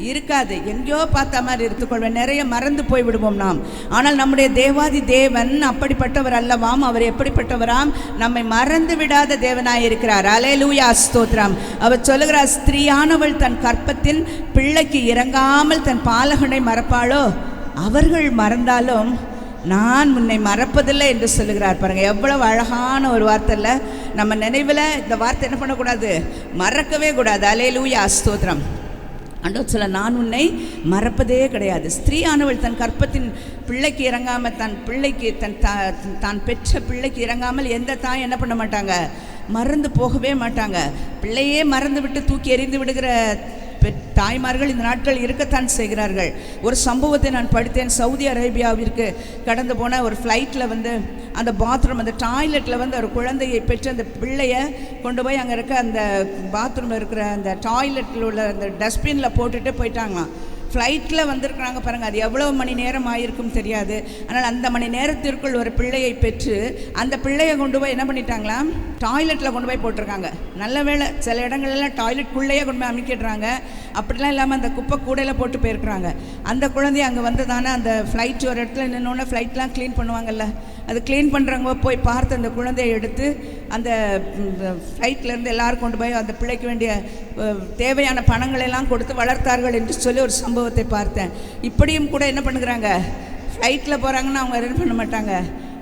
இருக்காது. எங்கேயோ பார்த்த மாதிரி எடுத்துக்கொள்வேன். நிறைய மறந்து போய் விடுவோம் நாம். ஆனால் நம்முடைய தேவாதி தேவன் அப்படிப்பட்டவர் அல்லவாம். அவர் எப்படிப்பட்டவராம், நம்மை மறந்து விடாத தேவனாய் இருக்கிறார். அல்லேலூயா, ஸ்தோத்திரம். அவர் சொல்லுகிறார், ஸ்திரீயானவள் தன் கற்பத்தின் பிள்ளைக்கு இறங்காமல் தன் பாலகனை மறப்பாளோ, அவர்கள் மறந்தாலும் நான் உன்னை மறப்பதில்லை என்று சொல்லுகிறார். பாருங்க, எவ்வளவு அழகான ஒரு வார்த்தை இல்லை. நம்ம நினைவில் இந்த வார்த்தை என்ன பண்ணக்கூடாது, மறக்கவே கூடாது. அல்லேலூயா, ஸ்தோத்திரம். ஆண்டவர் சொல்ல, நான் உன்னை மறப்பதே கிடையாது. ஸ்திரீயானவள் தன் கற்பத்தின் பிள்ளைக்கு இறங்காமல், தன் பிள்ளைக்கு தான் பெற்ற பிள்ளைக்கு இறங்காமல் எந்த தாய் என்ன பண்ண மாட்டாங்க, மறந்து போகவே மாட்டாங்க. பிள்ளையே மறந்து விட்டு தூக்கி எறிந்து விடுகிற தாய்மார்கள் இந்த நாட்கள் இருக்கத்தான் செய்கிறார்கள். ஒரு சம்பவத்தை நான் படித்தேன். சவுதி அரேபியாவிற்கு கடந்து போன ஒரு ஃப்ளைட்டில் அந்த பாத்ரூம், அந்த டாய்லெட்டில் ஒரு குழந்தையை பெற்று அந்த பிள்ளையை கொண்டு போய் அங்கே இருக்க அந்த பாத்ரூமில் இருக்கிற அந்த டாய்லெட்டில் உள்ள அந்த டஸ்ட்பினில் போட்டுட்டு போயிட்டாங்களாம். ஃப்ளைட்டில் வந்திருக்கிறாங்க பாருங்கள். அது எவ்வளோ மணி நேரம் ஆகிருக்கும் தெரியாது. ஆனால் அந்த மணி நேரத்திற்குள் ஒரு பிள்ளையை பெற்று அந்த பிள்ளையை கொண்டு போய் என்ன பண்ணிட்டாங்களாம், டாய்லெட்டில் கொண்டு போய் போட்டிருக்காங்க. நல்ல வேளை, சில இடங்கள்லாம் டாய்லெட்குள்ளேயே கொண்டு போய் அமைக்கிடுறாங்க. அப்படிலாம் இல்லாமல் அந்த குப்பை கூடையில் போட்டு போயிருக்கிறாங்க. அந்த குழந்தைய அங்கே வந்ததானே அந்த ஃப்ளைட் ஒரு இடத்துல நின்னோடனே ஃப்ளைட்லாம் க்ளீன் பண்ணுவாங்கல்ல, அது க்ளீன் பண்ணுறவங்க போய் பார்த்து அந்த குழந்தையை எடுத்து அந்த ஃப்ளைட்லேருந்து எல்லோரும் கொண்டு போய் அந்த பிள்ளைக்கு வேண்டிய தேவையான பணங்களெல்லாம் கொடுத்து வளர்த்தார்கள் என்று சொல்லி ஒரு சம்பவத்தை பார்த்தேன். இப்படியும் கூட என்ன பண்ணுறாங்க, ஃப்ளைட்டில் போகிறாங்கன்னா அவங்க என்ன பண்ண மாட்டாங்க,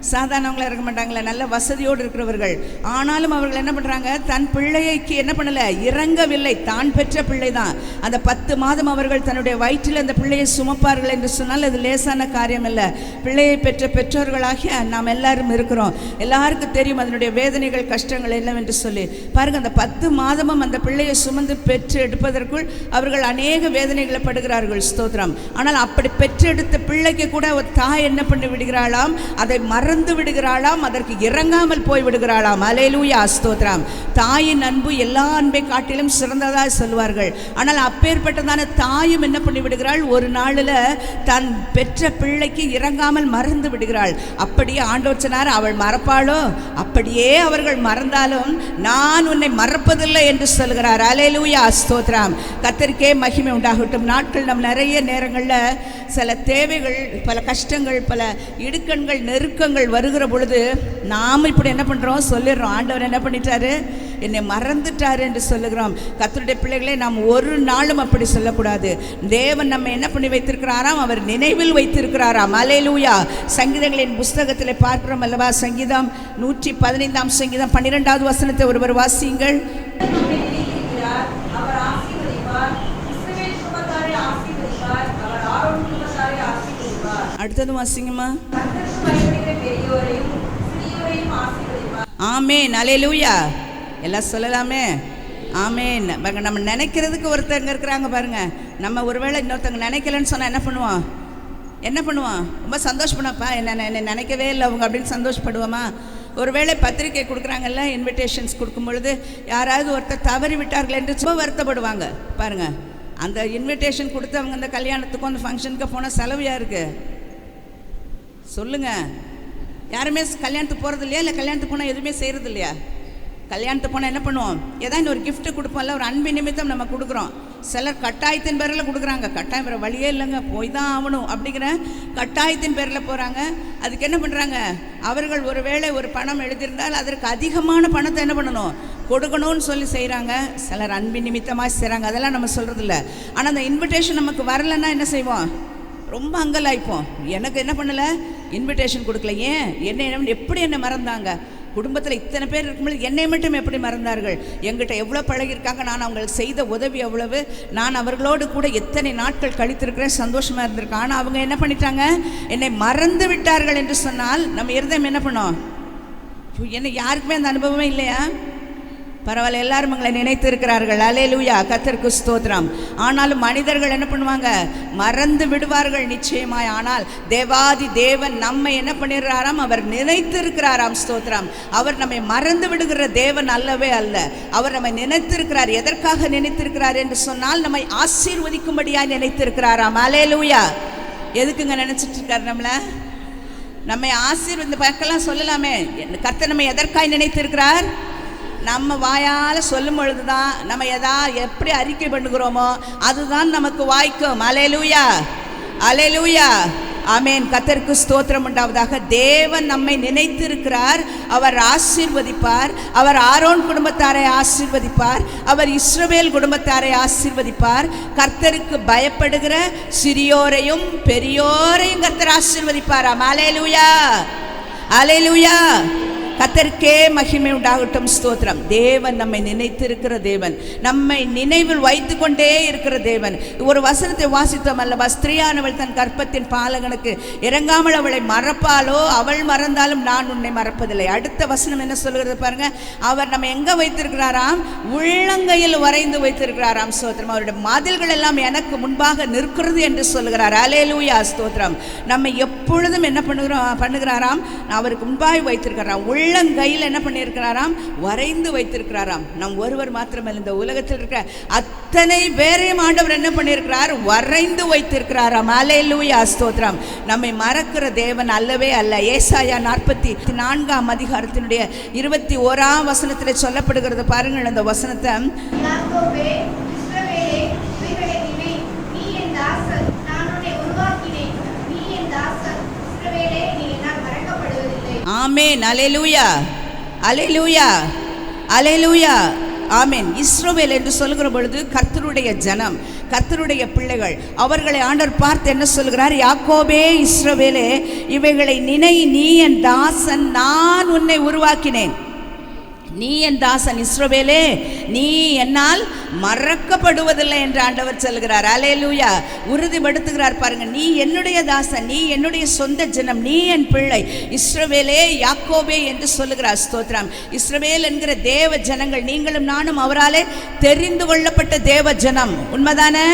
சாதாரணவங்களாக இருக்க மாட்டாங்களே, நல்ல வசதியோடு இருக்கிறவர்கள். ஆனாலும் அவர்கள் என்ன பண்ணுறாங்க, தன் பிள்ளைக்கு என்ன பண்ணலை, இறங்கவில்லை. தான் பெற்ற பிள்ளை தான். அந்த 10 மாதம் அவர்கள் தன்னுடைய வயிற்றில் அந்த பிள்ளையை சுமப்பார்கள் என்று சொன்னால் அது லேசான காரியம் இல்லை. பிள்ளையை பெற்ற பெற்றோர்களாகிய நாம் எல்லாரும் இருக்கிறோம். எல்லாருக்கும் தெரியும் அதனுடைய வேதனைகள், கஷ்டங்கள் என்னவென்று சொல்லி. பாருங்கள், அந்த 10 மாதமும் அந்த பிள்ளையை சுமந்து பெற்று எடுப்பதற்குள் அவர்கள் அநேக வேதனைகளை படுகிறார்கள். ஸ்தோத்திரம். ஆனால் அப்படி பெற்றெடுத்த பிள்ளைக்கு கூட ஒரு தாய் என்ன பண்ணி விடுகிறாளாம், அதை மறந்து விடுகிறாளாம், அதற்கு இறங்காமல் போய் விடுகிறாளாம். அல்லேலூயா, ஸ்தோத்திரம். தாயின் அன்பு எல்லா அன்பை காட்டிலும் சிறந்ததாக சொல்வார்கள். ஆனால் அப்பேற்பட்டதான தாயும் என்ன பண்ணி விடுகிறாள், ஒரு நாளில் தன் பெற்ற பிள்ளைக்கு இறங்காமல் மறந்து விடுகிறாள். அப்படியே ஆண்டவர் சொன்னார், அவள் மறப்பாளோ, அப்படியே அவர்கள் மறந்தாலும் நான் உன்னை மறப்பதில்லை என்று சொல்கிறார். அல்லேலூயா, ஸ்தோத்திரம். கர்த்தருக்கே மகிமை உண்டாகட்டும். நாட்கள் நம் நிறைய நேரங்களில் சில தேவைகள், பல கஷ்டங்கள், பல இடுக்கண்கள், நெருக்கங்கள் வருகிற பொழுது நாம் இப்படி என்ன பண்ணுறோம், சொல்லிடுறோம், ஆண்டவர் என்ன பண்ணிட்டாரு, என்னை மறந்துட்டாரு என்று சொல்லுகிறோம். கர்த்தருடைய பிள்ளைகளே, நாம் ஒரு நாளும் அப்படி சொல்லக்கூடாது. தேவன் நம்ம என்ன பண்ணி வைத்திருக்கிறாராம், அவர் நினைவில் வைத்திருக்கிறாராம். அல்லேலூயா. சங்கீதங்களின் புஸ்தகத்தில் பார்க்கிறோம் அல்லவா, சங்கீதம் 115 சங்கீதம் 12வது வசனத்தை ஒருவர் வாசியுங்கள். அடுத்தது வாசிங்கம்மா. ஆமேன். அல்லேலூயா. எல்லாம் சொல்லலாமே. ஆமேன். நம்ம நினைக்கிறதுக்கு ஒருத்தங்க இருக்கிறாங்க பாருங்க. நம்ம ஒருவேளை இன்னொருத்தங்க நினைக்கலன்னு சொன்னால் என்ன பண்ணுவோம், என்ன பண்ணுவான்? ரொம்ப சந்தோஷப்படுவாப்பா, என்னை நினைக்கவே இல்லை அவங்க அப்படின்னு சந்தோஷப்படுவோமா? ஒருவேளை பத்திரிக்கை கொடுக்குறாங்கல்ல, இன்விடேஷன்ஸ் கொடுக்கும் பொழுது யாராவது ஒருத்தர் தவறி விட்டார்கள் என்று ரொம்ப வருத்தப்படுவாங்க. பாருங்கள், அந்த இன்விடேஷன் கொடுத்து அவங்க அந்த கல்யாணத்துக்கும் அந்த ஃபங்க்ஷனுக்கு போனால் செலவு யாருக்கு சொல்லுங்கள்? யாருமே கல்யாணத்துக்கு போகிறது இல்லையா? இல்லை கல்யாணத்துக்கு போனால் எதுவுமே செய்கிறது இல்லையா? கல்யாணத்துக்கு போனால் என்ன பண்ணுவோம்? ஏதாவது ஒரு கிஃப்ட்டு கொடுப்போம்ல, ஒரு அன்பு நிமித்தம் நம்ம கொடுக்குறோம். சிலர் கட்டாயத்தின் பேரில் கொடுக்குறாங்க. கட்டாயம் வேறு வழியே இல்லைங்க, போய் தான் ஆகணும் அப்படிங்கிற கட்டாயத்தின் பேரில் போகிறாங்க. அதுக்கு என்ன பண்ணுறாங்க? அவர்கள் ஒரு வேளை ஒரு பணம் எழுதியிருந்தால் அதற்கு அதிகமான பணத்தை என்ன பண்ணணும்? கொடுக்கணும்னு சொல்லி செய்கிறாங்க. சிலர் அன்பின் நிமித்தமாக செய்கிறாங்க, அதெல்லாம் நம்ம சொல்கிறதில்ல. ஆனால் அந்த இன்விடேஷன் நமக்கு வரலைன்னா என்ன செய்வோம்? ரொம்ப அங்கலாய்ப்போம். எனக்கு என்ன பண்ணலை, இன்விடேஷன் கொடுக்கல, ஏன் என்ன எப்படி என்னை மறந்தாங்க? குடும்பத்தில் இத்தனை பேர் இருக்கும்போது என்னை மட்டும் எப்படி மறந்தார்கள்? என்கிட்ட எவ்வளோ பழகியிருக்காங்க, நான் அவங்களுக்கு செய்த உதவி எவ்வளவு, நான் அவர்களோடு கூட எத்தனை நாட்கள் கழித்திருக்கிறேன், சந்தோஷமாக இருந்திருக்கேன். ஆனால் அவங்க என்ன பண்ணிட்டாங்க? என்னை மறந்து விட்டார்கள் என்று சொன்னால் நம்ம இருதயம் என்ன பண்ணோம்? என்ன யாருக்குமே அந்த அனுபவமே இல்லையா? பரவாயில்ல, எல்லாரும் உங்களை நினைத்து இருக்கிறார்கள். அல்லேலூயா, கர்த்தருக்கு ஸ்தோத்திரம். ஆனாலும் மனிதர்கள் என்ன பண்ணுவாங்க? மறந்து விடுவார்கள் நிச்சயமாய். ஆனால் தேவாதி தேவன் நம்மை என்ன பண்ணிடுறாராம்? அவர் நினைத்து இருக்கிறாராம். ஸ்தோத்திரம். அவர் நம்மை மறந்து விடுகிற தேவன் அல்லவே அல்ல. அவர் நம்மை நினைத்திருக்கிறார். எதற்காக நினைத்திருக்கிறார் என்று சொன்னால் நம்மை ஆசீர்வதிக்கும்படியாக நினைத்திருக்கிறாராம். அல்லேலூயா. எதுக்குங்க நினைச்சிட்டு இருக்காரு நம்மளை? நம்மை ஆசீர்வதி பார்க்கலாம் சொல்லலாமே. கர்த்தர் நம்மை எதற்காக நினைத்திருக்கிறார்? நம்ம வாயால் சொல்லும் பொழுது தான் நம்ம எப்படி அறிக்கை பண்ணுகிறோமோ அதுதான் நமக்கு வாய்க்கும். அல்லேலூயா, அல்லேலூயா, ஆமென். கர்த்தருக்கு ஸ்தோத்திரம் உண்டாவதாக. தேவன் நம்மை நினைத்திருக்கிறார். அவர் ஆசீர்வதிப்பார். அவர் ஆரோன் குடும்பத்தாரை ஆசீர்வதிப்பார். அவர் இஸ்ரவேல் குடும்பத்தாரை ஆசீர்வதிப்பார். கர்த்தருக்கு பயப்படுகிற சிறியோரையும் பெரியோரையும் கர்த்தர் ஆசீர்வதிப்பாராம். அல்லேலூயா, அல்லேலூயா. கர்த்தருக்கே மகிமை உண்டாகட்டும். ஸ்தோத்திரம். தேவன் நம்மை நினைத்திருக்கிற தேவன், நம்மை நினைவில் வைத்து கொண்டே இருக்கிற தேவன். ஒரு வசனத்தை வாசித்தோம் அல்லவா? ஸ்திரீயானவள் தன் கற்பத்தின் பாலகனுக்கு இறங்காமல் அவளை மறப்பாலோ, அவள் மறந்தாலும் நான் உன்னை மறப்பதில்லை. அடுத்த வசனம் என்ன சொல்கிறது பாருங்க. அவர் நம்ம எங்க வைத்திருக்கிறாராம்? உள்ளங்கையில் வரைந்து வைத்திருக்கிறாராம். ஸ்தோத்திரம். அவருடைய மதில்கள் எல்லாம் எனக்கு முன்பாக நிற்கிறது என்று சொல்லுகிறார். அல்லேலூயா, ஸ்தோத்திரம். நம்ம எப்பொழுதும் என்ன பண்ணுகிறாராம்? அவருக்கு முன்பாக வைத்திருக்கிறாராம். உள்ளங்கையில் என்ன பண்ணியிருக்கிறாராம்? வரைந்து வைத்திருக்கிறாராம். நம் ஒருவர் மாத்திரமல்ல, இந்த உலகத்தில் இருக்கிற அத்தனை பேரையும் ஆண்டவர் என்ன பண்ணியிருக்கிறார்? வரைந்து வைத்திருக்கிறாராம். அல்லேலூயா, ஸ்தோத்திரம். நம்மை மறக்கிற தேவன் அல்லவே அல்ல. ஏசாயா 44ஆம் அதிகாரத்தினுடைய 21ஆம் வசனத்தில் சொல்லப்படுகிறது பாருங்கள். அந்த வசனத்தை ஆமென். அல்லேலூயா, அல்லேலூயா, அல்லேலூயா, ஆமென். இஸ்ரவேல் என்று சொல்கிற பொழுது கர்த்தருடைய ஜனம், கர்த்தருடைய பிள்ளைகள். அவர்களை ஆண்டவர் பார்த்து என்ன சொல்கிறார்? யாக்கோபே, இஸ்ரவேலே, இவைகளை நினை, நீ என் தாசன், நான் உன்னை உருவாக்கினேன். நீ என் தாசன் இஸ்ரவேலே, நீ என்னால் மறக்கப்படுவதில்லை என்று ஆண்டவர் சொல்கிறார். அல்லேலூயா. உறுதிப்படுத்துகிறார் பாருங்க. நீ என்னுடைய தாசன், நீ என்னுடைய சொந்த ஜனம், நீ என் பிள்ளை இஸ்ரவேலே, யாக்கோபே என்று சொல்லுகிறார். ஸ்தோத்திரம். இஸ்ரவேல் என்கிற தேவ ஜனங்கள், நீங்களும் நானும் அவராலே தெரிந்து கொள்ளப்பட்ட தேவ ஜனம். உண்மைதானே?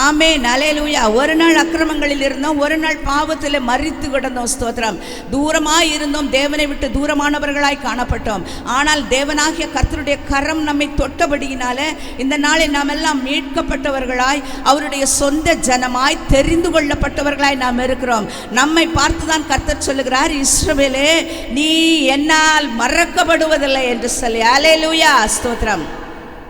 ஆமென். அல்லேலூயா. ஒரு நாள் அக்கிரமங்களில் இருந்தோம், ஒரு நாள் பாவத்தில் மரித்து கிடந்தோம். ஸ்தோத்திரம். தூரமாய் இருந்தோம், தேவனை விட்டு தூரமானவர்களாய் காணப்பட்டோம். ஆனால் தேவனாகிய கர்த்தருடைய கரம் நம்மை தொட்டபடியினால இந்த நாளில் நாம் எல்லாம் மீட்கப்பட்டவர்களாய், அவருடைய சொந்த ஜனமாய், தெரிந்து கொள்ளப்பட்டவர்களாய் நாம் இருக்கிறோம். நம்மை பார்த்துதான் கர்த்தர் சொல்லுகிறார், இஸ்ரவேலே, நீ என்னால் மறக்கப்படுவதில்லை என்று சொல்லி. அல்லேலூயா, ஸ்தோத்திரம்.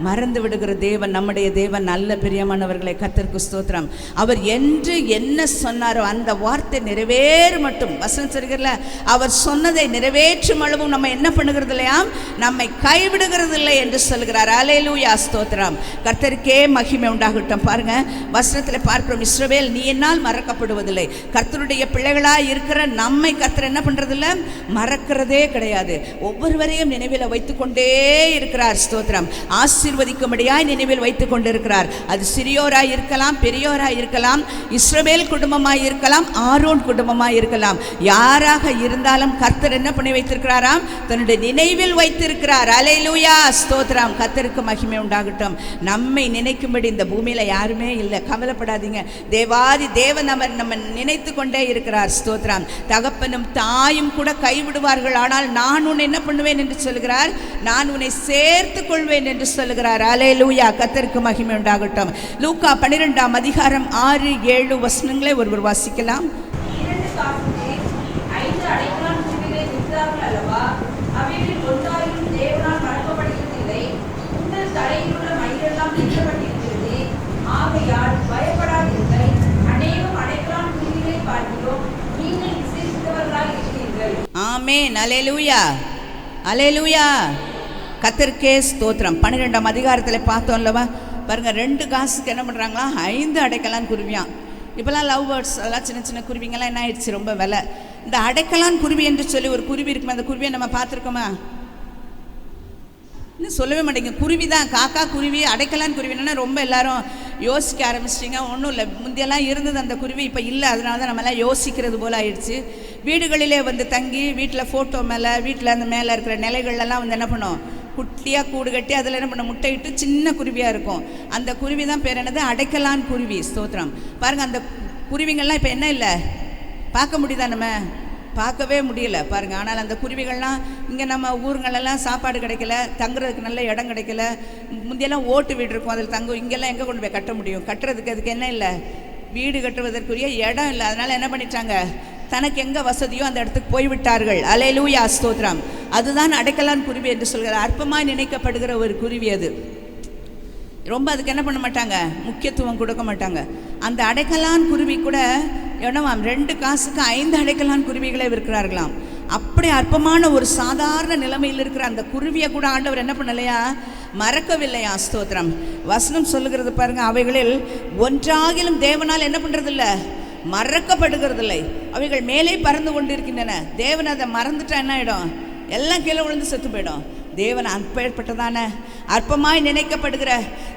மறந்து விடுகிற தேவன் நம்முடைய தேவன். நல்ல பிரியமானவர்களை, கர்த்தருக்கு ஸ்தோத்திரம். அவர் என்று என்ன சொன்னாரோ அந்த வார்த்தை நிறைவேறு மட்டும் வசனம் சொல்கிறல, அவர் சொன்னதை நிறைவேற்றும் அளவும் நம்ம என்ன பண்ணுகிறது இல்லையாம்? நம்மை கைவிடுகிறது இல்லை என்று சொல்கிறார். அல்லேலூயா, ஸ்தோத்திரம். கர்த்தருக்கே மகிமை உண்டாகட்டும். பாருங்க, வசனத்தில் பார்க்கிறோம், இஸ்ரவேல் நீ என்னால் மறக்கப்படுவதில்லை. கர்த்தருடைய பிள்ளைகளாக இருக்கிற நம்மை கர்த்தர் என்ன பண்ணுறதில்ல? மறக்கிறதே கிடையாது. ஒவ்வொருவரையும் நினைவில் வைத்துக்கொண்டே இருக்கிறார். ஸ்தோத்திரம். ஆசீர்வதிக்கும்படியாய் நினைவில் வைத்துக் கொண்டிருக்கிறார். அது சிறியோராய் இருக்கலாம், பெரியோராய் இருக்கலாம், இஸ்ரவேல் குடும்பமாய் இருக்கலாம், ஆரோன் குடும்பமாய் இருக்கலாம். யாராக இருந்தாலும் கர்த்தர் என்ன பண்ணி வைத்திருக்கிறாராம்? தன்னுடைய நினைவில் வைத்திருக்கிறார். அல்லேலூயா, ஸ்தோத்திரம். கர்த்தருக்கு மகிமை உண்டாகட்டும். நம்மை நினைக்கும்படி இந்த பூமியில யாருமே இல்லை, கவலைப்படாதீங்க. தேவாதி தேவன் நம்ம நினைத்து கொண்டே இருக்கிறார். ஸ்தோத்திரம். தகப்பனும் தாயும் கூட கைவிடுவார்கள், ஆனால் நான் உன்னை என்ன பண்ணுவேன் என்று சொல்கிறார்? நான் உன்னை சேர்த்து கொள்வேன் என்று சொல்கிறார். அல்லேலூயா, கர்த்தருக்கு மகிமை உண்டாகட்டும். லூக்கா 12ஆம் அதிகாரம் 6-7 வசனங்களை ஒருவர் வாசிக்கலாம். ஆமென். அல்லேலூயா, அல்லேலூயா, கர்த்தருக்கே ஸ்தோத்திரம். 12ஆம் அதிகாரத்தில் பார்த்தோம்லவா, பாருங்க, 2 காசுக்கு என்ன பண்ணுறாங்களா? 5 அடைக்கலான் குருவியான். இப்போல்லாம் லவ் பேர்ட்ஸ் எல்லாம் சின்ன சின்ன குருவிங்கெல்லாம் என்ன ஆயிடுச்சு, ரொம்ப விலை. இந்த அடைக்கலான் குருவி என்று சொல்லி ஒரு குருவி இருக்குமா? அந்த குருவியை நம்ம பார்த்துருக்கோமா? இன்னும் சொல்லவே மாட்டேங்க. குருவி தான், காக்கா குருவி, அடைக்கலான் குருவின்னா ரொம்ப எல்லாரும் யோசிக்க ஆரம்பிச்சிட்டிங்க. ஒன்றும் இல்லை, முந்தியெல்லாம் இருந்தது அந்த குருவி, இப்போ இல்லை. அதனால தான் நம்மளாம் யோசிக்கிறது போல் ஆயிடுச்சு. வீடுகளிலே வந்து தங்கி வீட்டில் ஃபோட்டோ மேலே, வீட்டில் அந்த மேலே இருக்கிற நிலைகள்லாம் வந்து என்ன பண்ணோம்? குட்டியாக கூடு கட்டி அதில் என்ன பண்ண, முட்டையிட்டு சின்ன குருவியாக இருக்கும். அந்த குருவி தான் பேர் என்னது? அடைக்கலான் குருவி. ஸ்தோத்திரம். பாருங்கள், அந்த குருவிங்கள்லாம் இப்போ என்ன இல்லை, பார்க்க முடியுதா? நம்ம பார்க்கவே முடியல பாருங்கள். ஆனால் அந்த குருவிகள்லாம் இங்கே நம்ம ஊருங்களெல்லாம் சாப்பாடு கிடைக்கல, தங்குறதுக்கு நல்ல இடம் கிடைக்கல. முந்தியெல்லாம் ஓட்டு வீடு இருக்கும், அதில் தங்கும். இங்கெல்லாம் எங்கே கொண்டு போய் கட்ட முடியும்? கட்டுறதுக்கு அதுக்கு என்ன இல்லை, வீடு கட்டுவதற்குரிய இடம் இல்லை. அதனால் என்ன பண்ணிட்டாங்க? தனக்கு எங்கே வசதியோ அந்த இடத்துக்கு போய்விட்டார்கள். அல்லேலூயா, ஸ்தோத்திரம். அதுதான் அடைக்கலான் குருவி என்று சொல்கிறார். அற்பமாக நினைக்கப்படுகிற ஒரு குருவி அது. ரொம்ப அதுக்கு என்ன பண்ண மாட்டாங்க, முக்கியத்துவம் கொடுக்க மாட்டாங்க. அந்த அடைக்கலான் குருவி கூட என்னவாம், 2 காசுக்கு 5 அடைக்கலான் குருவிகளை விற்கிறார்களாம். அப்படி அற்பமான ஒரு சாதாரண நிலைமையில் இருக்கிற அந்த குருவியை கூட ஆண்டவர் என்ன பண்ணலையா, மறக்கவில்லையா. ஸ்தோத்திரம். வசனம் சொல்லுகிறது பாருங்க, அவைகளில் ஒன்றாகிலும் தேவனால் என்ன பண்ணுறதில்ல, மறக்கப்படுகிறதில்லை. அவைகள் மேலே பறந்து கொண்டு இருக்கின்றன. தேவன் அதை மறந்துட்டா என்ன ஆகிடும்? எல்லாம் கீழே விழுந்து செத்து போயிடும். தேவன் அப்பேற்பட்டதான அற்பமாய் நினைக்கப்படுகிற